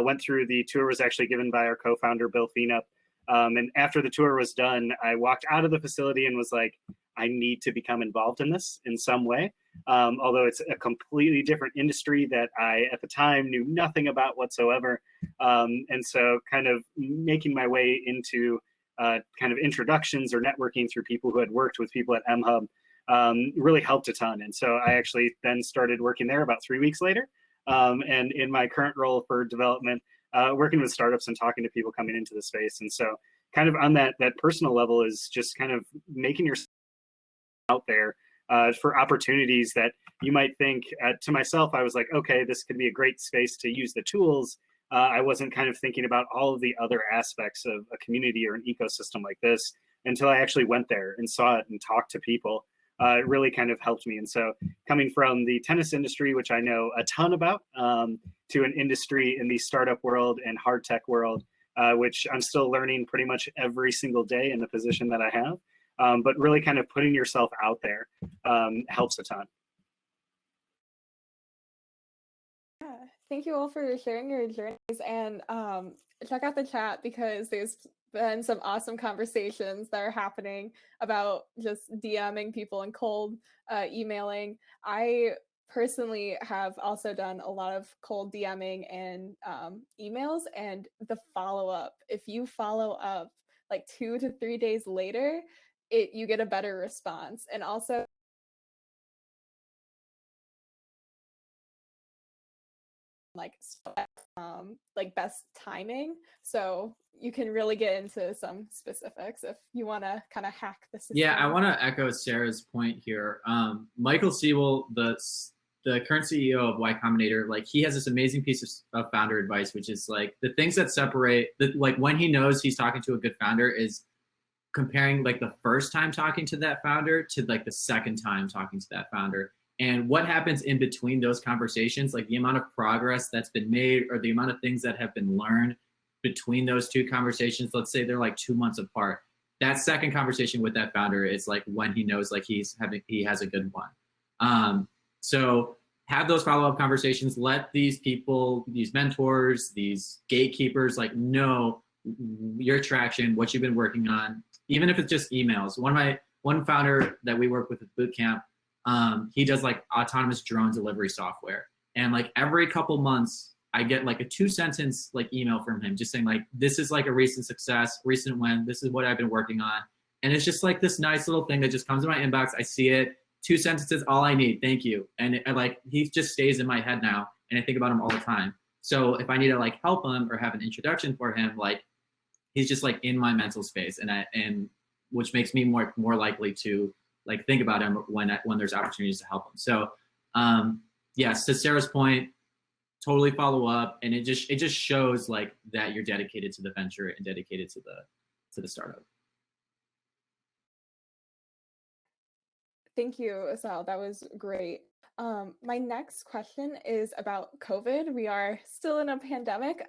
Went through, the tour was actually given by our co-founder, Bill Feenup. And after the tour was done, I walked out of the facility and was like, I need to become involved in this in some way. Although it's a completely different industry that I, at the time, knew nothing about whatsoever. And so kind of making my way into kind of introductions or networking through people who had worked with people at MHub really helped a ton. And so I actually then started working there about 3 weeks later. And in my current role for development, working with startups and talking to people coming into the space. And so kind of on that personal level is just kind of making yourself out there for opportunities that you might think. To myself, I was like, okay, this could be a great space to use the tools. I wasn't kind of thinking about all of the other aspects of a community or an ecosystem like this until I actually went there and saw it and talked to people. It really kind of helped me. And so coming from the tennis industry, which I know a ton about, to an industry in the startup world and hard tech world, which I'm still learning pretty much every single day in the position that I have. But really kind of putting yourself out there helps a ton. Yeah, thank you all for sharing your journeys, and check out the chat because there's been some awesome conversations that are happening about just DMing people and cold emailing. I personally have also done a lot of cold DMing and emails, and the follow-up, if you follow up like 2 to 3 days later, you get a better response. And also like best timing, so you can really get into some specifics if you want to kind of hack the system. Yeah, I want to echo Sarah's point here. Michael Siebel, the current CEO of Y Combinator, like he has this amazing piece of founder advice, which is like the things that separate, like when he knows he's talking to a good founder is comparing like the first time talking to that founder to like the second time talking to that founder. And what happens in between those conversations, like the amount of progress that's been made or the amount of things that have been learned between those two conversations, let's say they're like 2 months apart. That second conversation with that founder is like when he knows like he has a good one. So have those follow-up conversations, let these people, these mentors, these gatekeepers like know your traction, what you've been working on, even if it's just emails. One founder that we work with at boot camp, he does like autonomous drone delivery software. And like every couple months, I get like a 2-sentence like email from him just saying like, this is like a recent success, recent win, this is what I've been working on. And it's just like this nice little thing that just comes in my inbox. I see it, 2 sentences, all I need, thank you. And like, he just stays in my head now. And I think about him all the time. So if I need to like help him or have an introduction for him, like he's just like in my mental space, and which makes me more likely to like think about him when there's opportunities to help him. So yes, to Sarah's point, totally follow up, and it just shows like that you're dedicated to the venture and dedicated to the startup. Thank you, Sal. That was great. My next question is about COVID. We are still in a pandemic.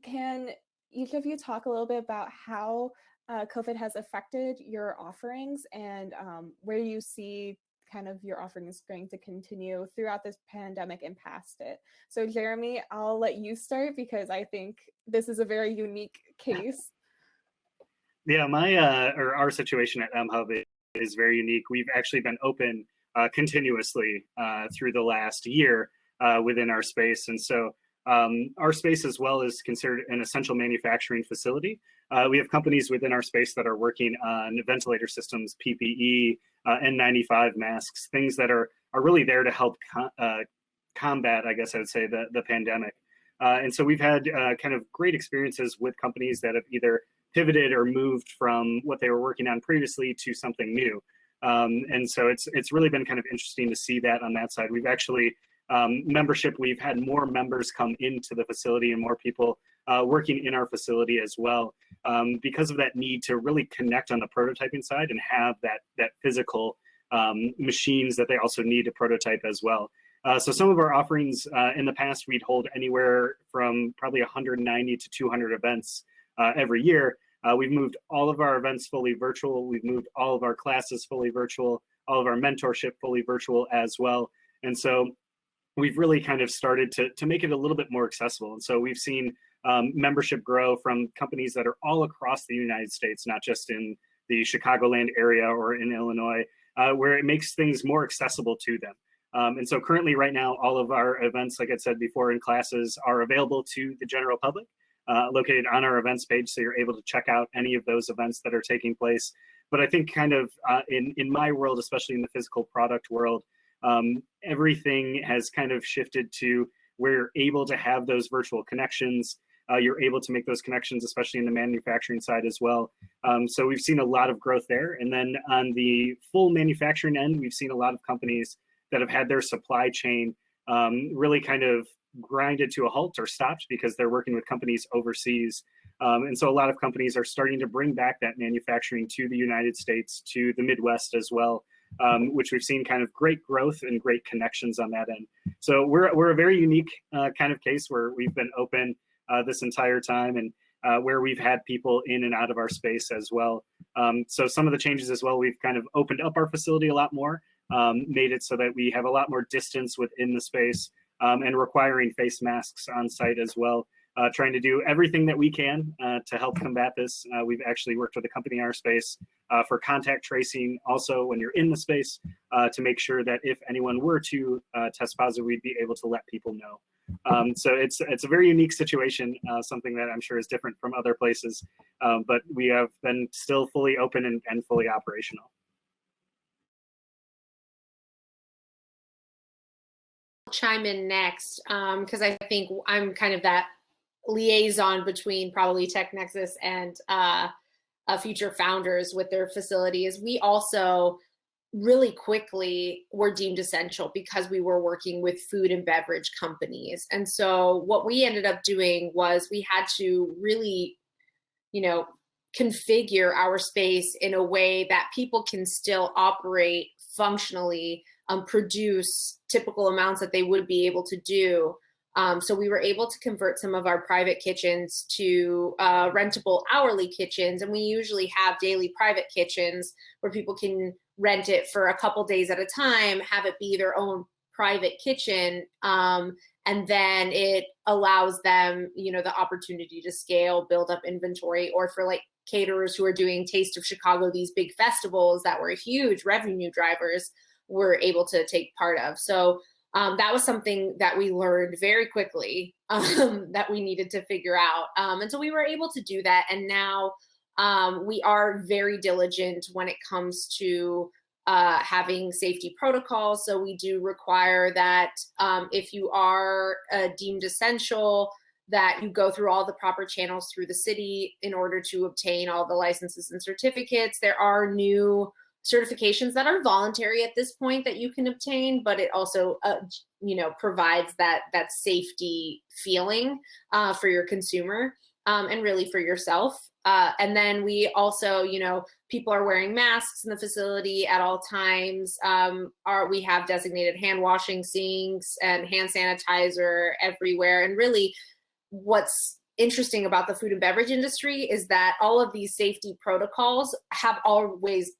Can each of you talk a little bit about how COVID has affected your offerings and where you see kind of your offerings going to continue throughout this pandemic and past it? So Jeremy, I'll let you start because I think this is a very unique case. Yeah, our situation at mHub is very unique. We've actually been open continuously through the last year within our space. And so our space as well is considered an essential manufacturing facility. We have companies within our space that are working on ventilator systems, PPE, N95 masks, things that are really there to help combat, I guess I would say, the pandemic. And so we've had kind of great experiences with companies that have either pivoted or moved from what they were working on previously to something new. And so it's really been kind of interesting to see that on that side. We've actually membership, we've had more members come into the facility and more people working in our facility as well, because of that need to really connect on the prototyping side and have that physical machines that they also need to prototype as well. So some of our offerings in the past, we'd hold anywhere from probably 190 to 200 events every year. We've moved all of our events fully virtual. We've moved all of our classes fully virtual, all of our mentorship fully virtual as well. And so we've really kind of started to make it a little bit more accessible. And so we've seen membership grow from companies that are all across the United States, not just in the Chicagoland area or in Illinois, where it makes things more accessible to them. And so currently right now, all of our events, like I said before, in classes are available to the general public, located on our events page. So you're able to check out any of those events that are taking place. But I think kind of in my world, especially in the physical product world, everything has kind of shifted to where you're able to have those virtual connections. You're able to make those connections, especially in the manufacturing side as well. So we've seen a lot of growth there. And then on the full manufacturing end, we've seen a lot of companies that have had their supply chain really kind of grinded to a halt or stopped because they're working with companies overseas. And so a lot of companies are starting to bring back that manufacturing to the United States, to the Midwest as well, which we've seen kind of great growth and great connections on that end. So we're a very unique kind of case where we've been open this entire time, and where we've had people in and out of our space as well. So some of the changes as well, we've kind of opened up our facility a lot more, made it so that we have a lot more distance within the space, and requiring face masks on site as well. Trying to do everything that we can to help combat this. We've actually worked with a company in our space for contact tracing also when you're in the space, to make sure that if anyone were to test positive, we'd be able to let people know. So it's a very unique situation, something that I'm sure is different from other places, but we have been still fully open and fully operational. Chime in next because I think I'm kind of that liaison between probably TechNexus and future founders with their facilities. We also really quickly were deemed essential because we were working with food and beverage companies. And so what we ended up doing was we had to really, configure our space in a way that people can still operate functionally produce typical amounts that they would be able to do. So we were able to convert some of our private kitchens to rentable hourly kitchens. And we usually have daily private kitchens where people can rent it for a couple days at a time, have it be their own private kitchen. And then it allows them, the opportunity to scale, build up inventory, or for like caterers who are doing Taste of Chicago, these big festivals that were huge revenue drivers, were able to take part of. So that was something that we learned very quickly that we needed to figure out. And so we were able to do that. And now we are very diligent when it comes to having safety protocols. So we do require that if you are deemed essential, that you go through all the proper channels through the city in order to obtain all the licenses and certificates. There are new certifications that are voluntary at this point that you can obtain, but it also, provides that safety feeling for your consumer and really for yourself. And then we also, people are wearing masks in the facility at all times. We have designated hand washing sinks and hand sanitizer everywhere. And really, what's interesting about the food and beverage industry is that all of these safety protocols have always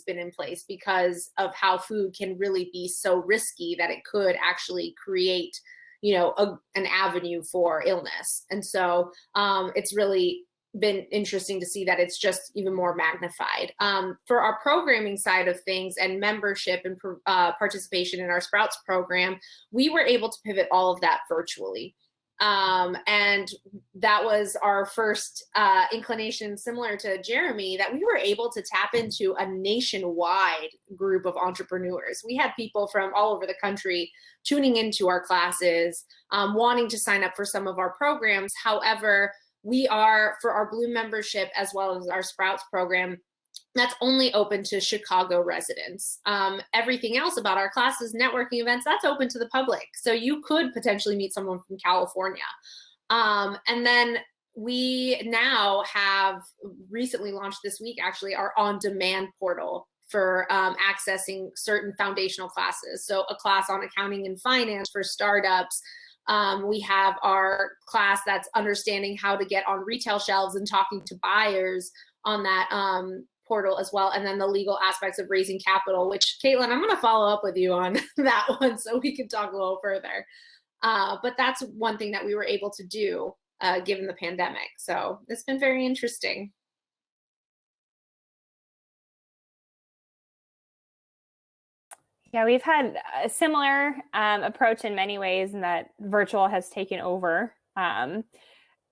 been in place because of how food can really be so risky that it could actually create, an avenue for illness. And so it's really been interesting to see that it's just even more magnified. For our programming side of things and membership and participation in our Sprouts program, we were able to pivot all of that virtually. And that was our first inclination, similar to Jeremy, that we were able to tap into a nationwide group of entrepreneurs. We had people from all over the country tuning into our classes, wanting to sign up for some of our programs. However, we are, for our Bloom membership as well as our Sprouts program, that's only open to Chicago residents. Everything else about our classes, networking events, that's open to the public. So you could potentially meet someone from California. And then we now have recently launched this week, actually, our on-demand portal for accessing certain foundational classes. So a class on accounting and finance for startups. We have our class that's understanding how to get on retail shelves and talking to buyers on that portal as well. And then the legal aspects of raising capital, which Caitlin, I'm going to follow up with you on that one so we can talk a little further. But that's one thing that we were able to do given the pandemic. So it's been very interesting. Yeah, we've had a similar approach in many ways in that virtual has taken over.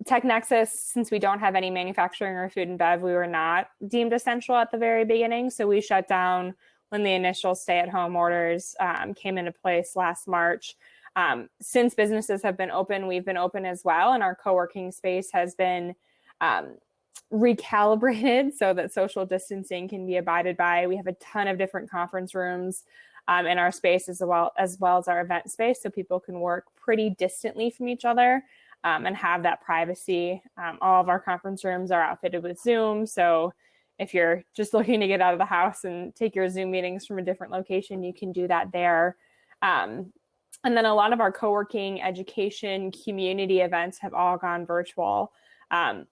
TechNexus, since we don't have any manufacturing or food and bev, we were not deemed essential at the very beginning. So we shut down when the initial stay-at-home orders came into place last March. Since businesses have been open, we've been open as well. And our co-working space has been recalibrated so that social distancing can be abided by. We have a ton of different conference rooms in our space as well as our event space. So people can work pretty distantly from each other. And have that privacy. All of our conference rooms are outfitted with Zoom. So if you're just looking to get out of the house and take your Zoom meetings from a different location, you can do that there. And then a lot of our co-working, education, community events have all gone virtual,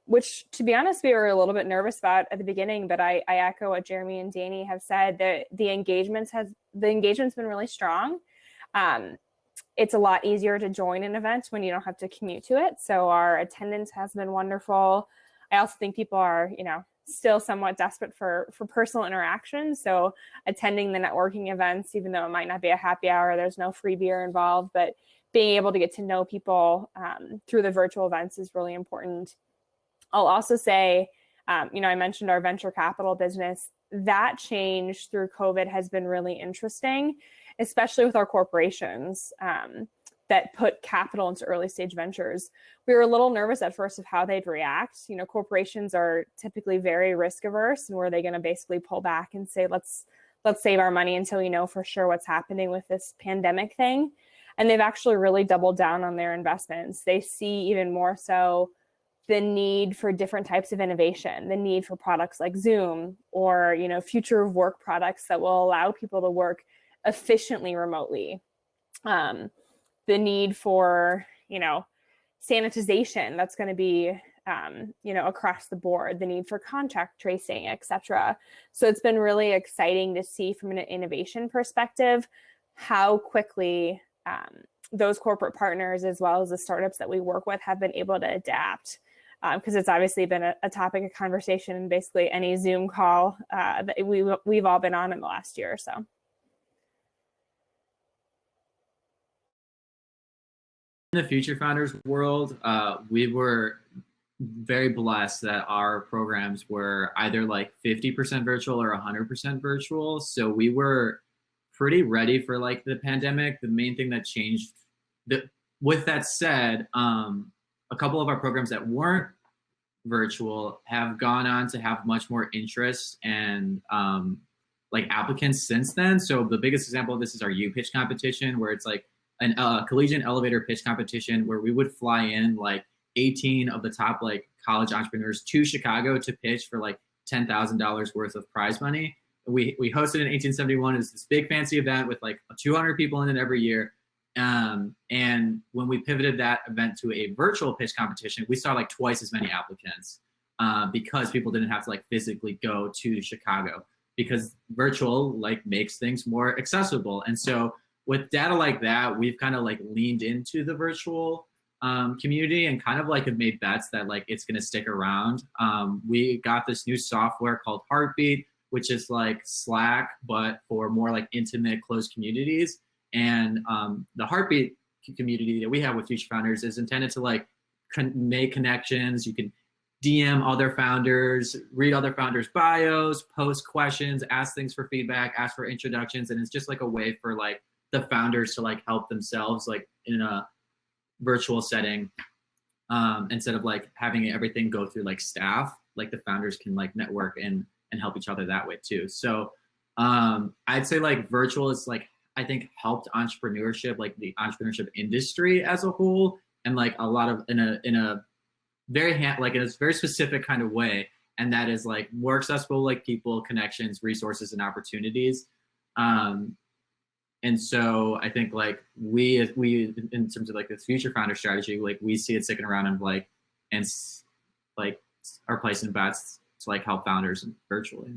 which, to be honest, we were a little bit nervous about at the beginning, but I echo what Jeremy and Danny have said, that the engagement's been really strong. It's a lot easier to join an event when you don't have to commute to it. So our attendance has been wonderful. I also think people are, still somewhat desperate for personal interaction. So attending the networking events, even though it might not be a happy hour, there's no free beer involved, but being able to get to know people through the virtual events is really important. I'll also say, I mentioned our venture capital business. That change through COVID has been really interesting, especially with our corporations that put capital into early stage ventures. We were a little nervous at first of how they'd react. Corporations are typically very risk averse, and were they going to basically pull back and say, let's save our money until we know for sure what's happening with this pandemic thing. And they've actually really doubled down on their investments. They see even more so the need for different types of innovation, the need for products like Zoom or, future of work products that will allow people to work efficiently remotely. The need for, sanitization that's going to be, across the board, the need for contact tracing, et cetera. So it's been really exciting to see from an innovation perspective how quickly those corporate partners, as well as the startups that we work with, have been able to adapt. Because it's obviously been a topic of conversation in basically any Zoom call that we've all been on in the last year or so. In the Future Founders world, we were very blessed that our programs were either like 50% virtual or 100% virtual. So we were pretty ready for like the pandemic. The main thing that changed, with that said, a couple of our programs that weren't virtual have gone on to have much more interest and like applicants since then. So the biggest example of this is our U-Pitch competition, where it's like a collegiate elevator pitch competition where we would fly in like 18 of the top like college entrepreneurs to Chicago to pitch for like $10,000 worth of prize money. We hosted in 1871. It's this big fancy event with like 200 people in it every year. And when we pivoted that event to a virtual pitch competition, we saw like twice as many applicants because people didn't have to like physically go to Chicago, because virtual like makes things more accessible. And so with data like that, we've kind of like leaned into the virtual community and kind of like have made bets that like it's going to stick around. We got this new software called Heartbeat, which is like Slack, but for more like intimate, closed communities. And the Heartbeat community that we have with Future Founders is intended to like make connections. You can DM other founders, read other founders' bios, post questions, ask things for feedback, ask for introductions. And it's just like a way for like the founders to like help themselves like in a virtual setting, instead of like having everything go through like staff. Like the founders can like network and help each other that way too. So I'd say like virtual is like, I think helped entrepreneurship, like the entrepreneurship industry as a whole, and like a lot of in a very in a very specific kind of way, and that is like more accessible, like people, connections, resources, and opportunities. And so I think like we in terms of like this future founder strategy, like we see it sticking around and like are placing bets to like help founders virtually.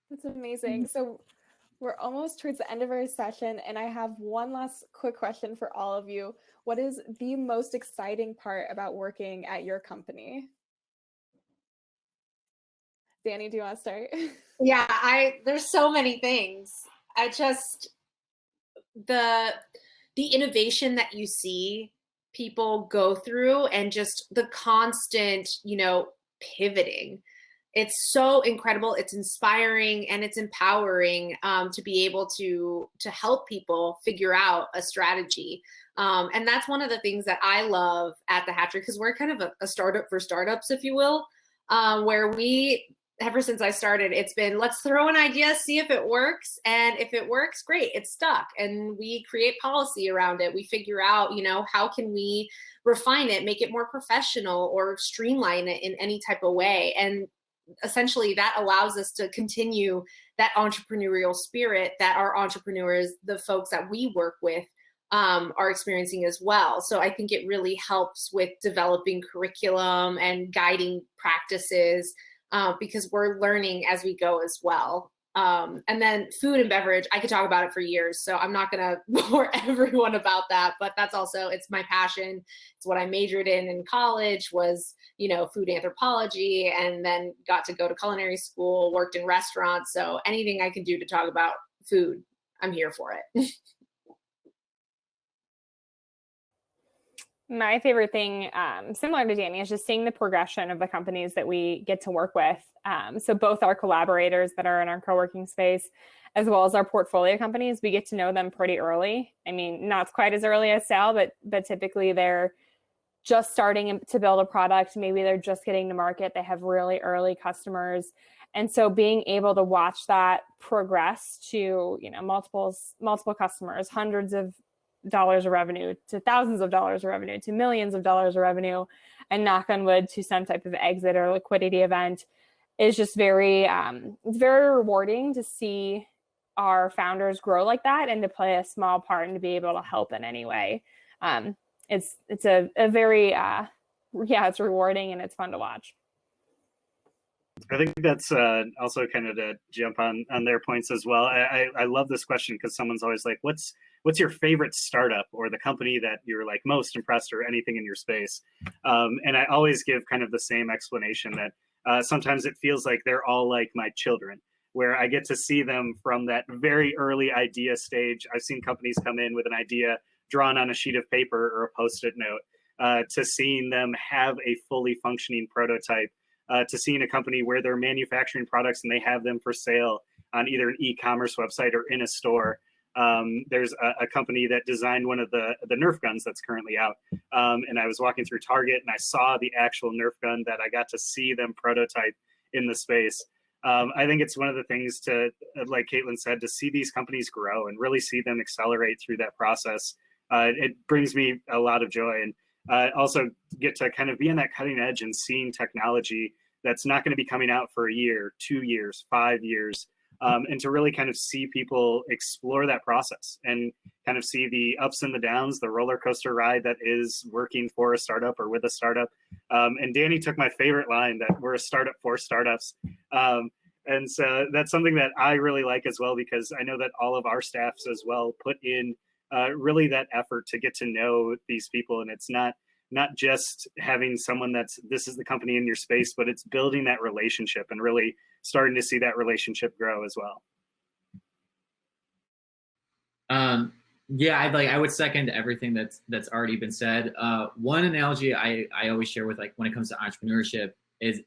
That's amazing. So we're almost towards the end of our session, and I have one last quick question for all of you. What is the most exciting part about working at your company? Danny, do you want to start? Yeah, there's so many things. I just, the innovation that you see people go through and just the constant, pivoting. It's so incredible. It's inspiring and it's empowering to be able to help people figure out a strategy. And that's one of the things that I love at the Hatchery, because we're kind of a startup for startups, if you will, where ever since I started, it's been, let's throw an idea, see if it works. And if it works, great, it's stuck. And we create policy around it. We figure out, how can we refine it, make it more professional or streamline it in any type of way. And essentially that allows us to continue that entrepreneurial spirit that our entrepreneurs, the folks that we work with, are experiencing as well. So I think it really helps with developing curriculum and guiding practices, because we're learning as we go as well. And then food and beverage, I could talk about it for years, so I'm not gonna bore everyone about that, but that's also, it's my passion. It's what I majored in college was, food anthropology, and then got to go to culinary school, worked in restaurants. So anything I can do to talk about food, I'm here for it. My favorite thing, similar to Danny, is just seeing the progression of the companies that we get to work with. So both our collaborators that are in our co-working space, as well as our portfolio companies, we get to know them pretty early. I mean, not quite as early as Sal, but typically they're just starting to build a product. Maybe they're just getting to market. They have really early customers. And so being able to watch that progress to, multiple customers, hundreds of dollars of revenue, to thousands of dollars of revenue, to millions of dollars of revenue, and knock on wood, to some type of exit or liquidity event, is just very, it's very rewarding to see our founders grow like that and to play a small part and to be able to help in any way. It's a very, it's rewarding and it's fun to watch. I think that's also kind of to jump on their points as well. I love this question because someone's always like, what's your favorite startup or the company that you're like most impressed or anything in your space? And I always give kind of the same explanation that sometimes it feels like they're all like my children, where I get to see them from that very early idea stage. I've seen companies come in with an idea drawn on a sheet of paper or a Post-it note, to seeing them have a fully functioning prototype, to seeing a company where they're manufacturing products and they have them for sale on either an e-commerce website or in a store. There's a company that designed one of the Nerf guns that's currently out. And I was walking through Target and I saw the actual Nerf gun that I got to see them prototype in the space. I think it's one of the things to, like Caitlin said, to see these companies grow and really see them accelerate through that process. It brings me a lot of joy, and also get to kind of be on that cutting edge and seeing technology that's not going to be coming out for a year, 2 years, 5 years, and to really kind of see people explore that process and kind of see the ups and the downs, the roller coaster ride that is working for a startup or with a startup. And Danny took my favorite line that we're a startup for startups. And so that's something that I really like as well, because I know that all of our staffs as well put in really that effort to get to know these people. And it's not just having someone this is the company in your space, but it's building that relationship and really starting to see that relationship grow as well. Yeah, I would second everything that's already been said. One analogy I always share with, like, when it comes to entrepreneurship is,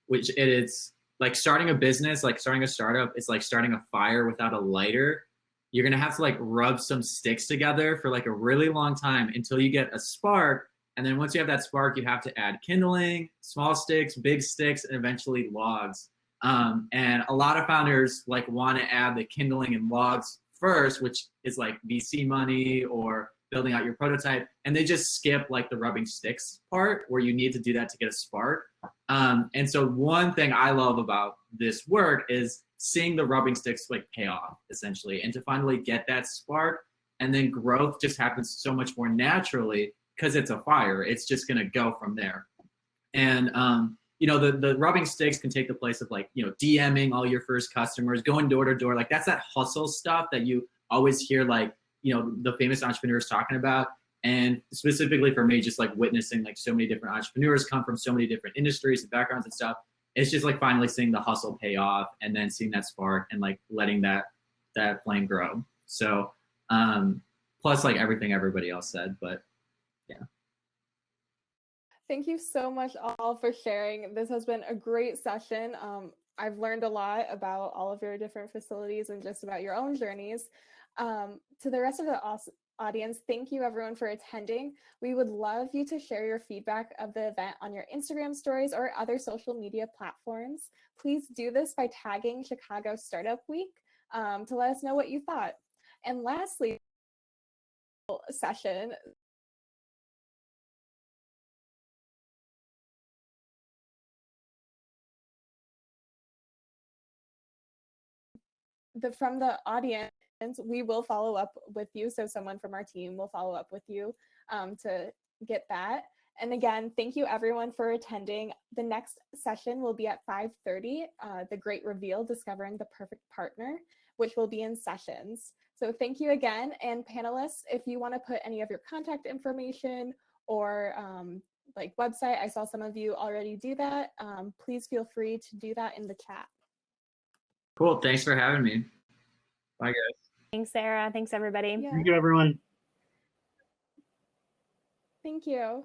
which it's like starting a business, like starting a startup, it's like starting a fire without a lighter. You're gonna have to like rub some sticks together for like a really long time until you get a spark. And then once you have that spark, you have to add kindling, small sticks, big sticks, and eventually logs. And a lot of founders like want to add the kindling and logs first, which is like VC money or building out your prototype. And they just skip like the rubbing sticks part where you need to do that to get a spark. And so one thing I love about this work is seeing the rubbing sticks like pay off essentially, and to finally get that spark, and then growth just happens so much more naturally because it's a fire. It's just going to go from there. And the rubbing sticks can take the place of like, DMing all your first customers, going door to door. Like that's that hustle stuff that you always hear, like, the famous entrepreneurs talking about. And specifically for me, just like witnessing like so many different entrepreneurs come from so many different industries and backgrounds and stuff. It's just like finally seeing the hustle pay off and then seeing that spark and like letting that flame grow. So plus like everything everybody else said, but yeah. Thank you so much all for sharing. This has been a great session. I've learned a lot about all of your different facilities and just about your own journeys. To the rest of the audience, thank you everyone for attending. We would love you to share your feedback of the event on your Instagram stories or other social media platforms. Please do this by tagging Chicago Startup Week to let us know what you thought. And lastly, session. From the audience, we will follow up with you. So someone from our team will follow up with you to get that. And again, thank you everyone for attending. The next session will be at 5:30, the Great Reveal, Discovering the Perfect Partner, which will be in sessions. So thank you again. And panelists, if you want to put any of your contact information or like website, I saw some of you already do that. Please feel free to do that in the chat. Cool. Thanks for having me. Bye, guys. Thanks, Sarah. Thanks, everybody. Yeah. Thank you, everyone. Thank you.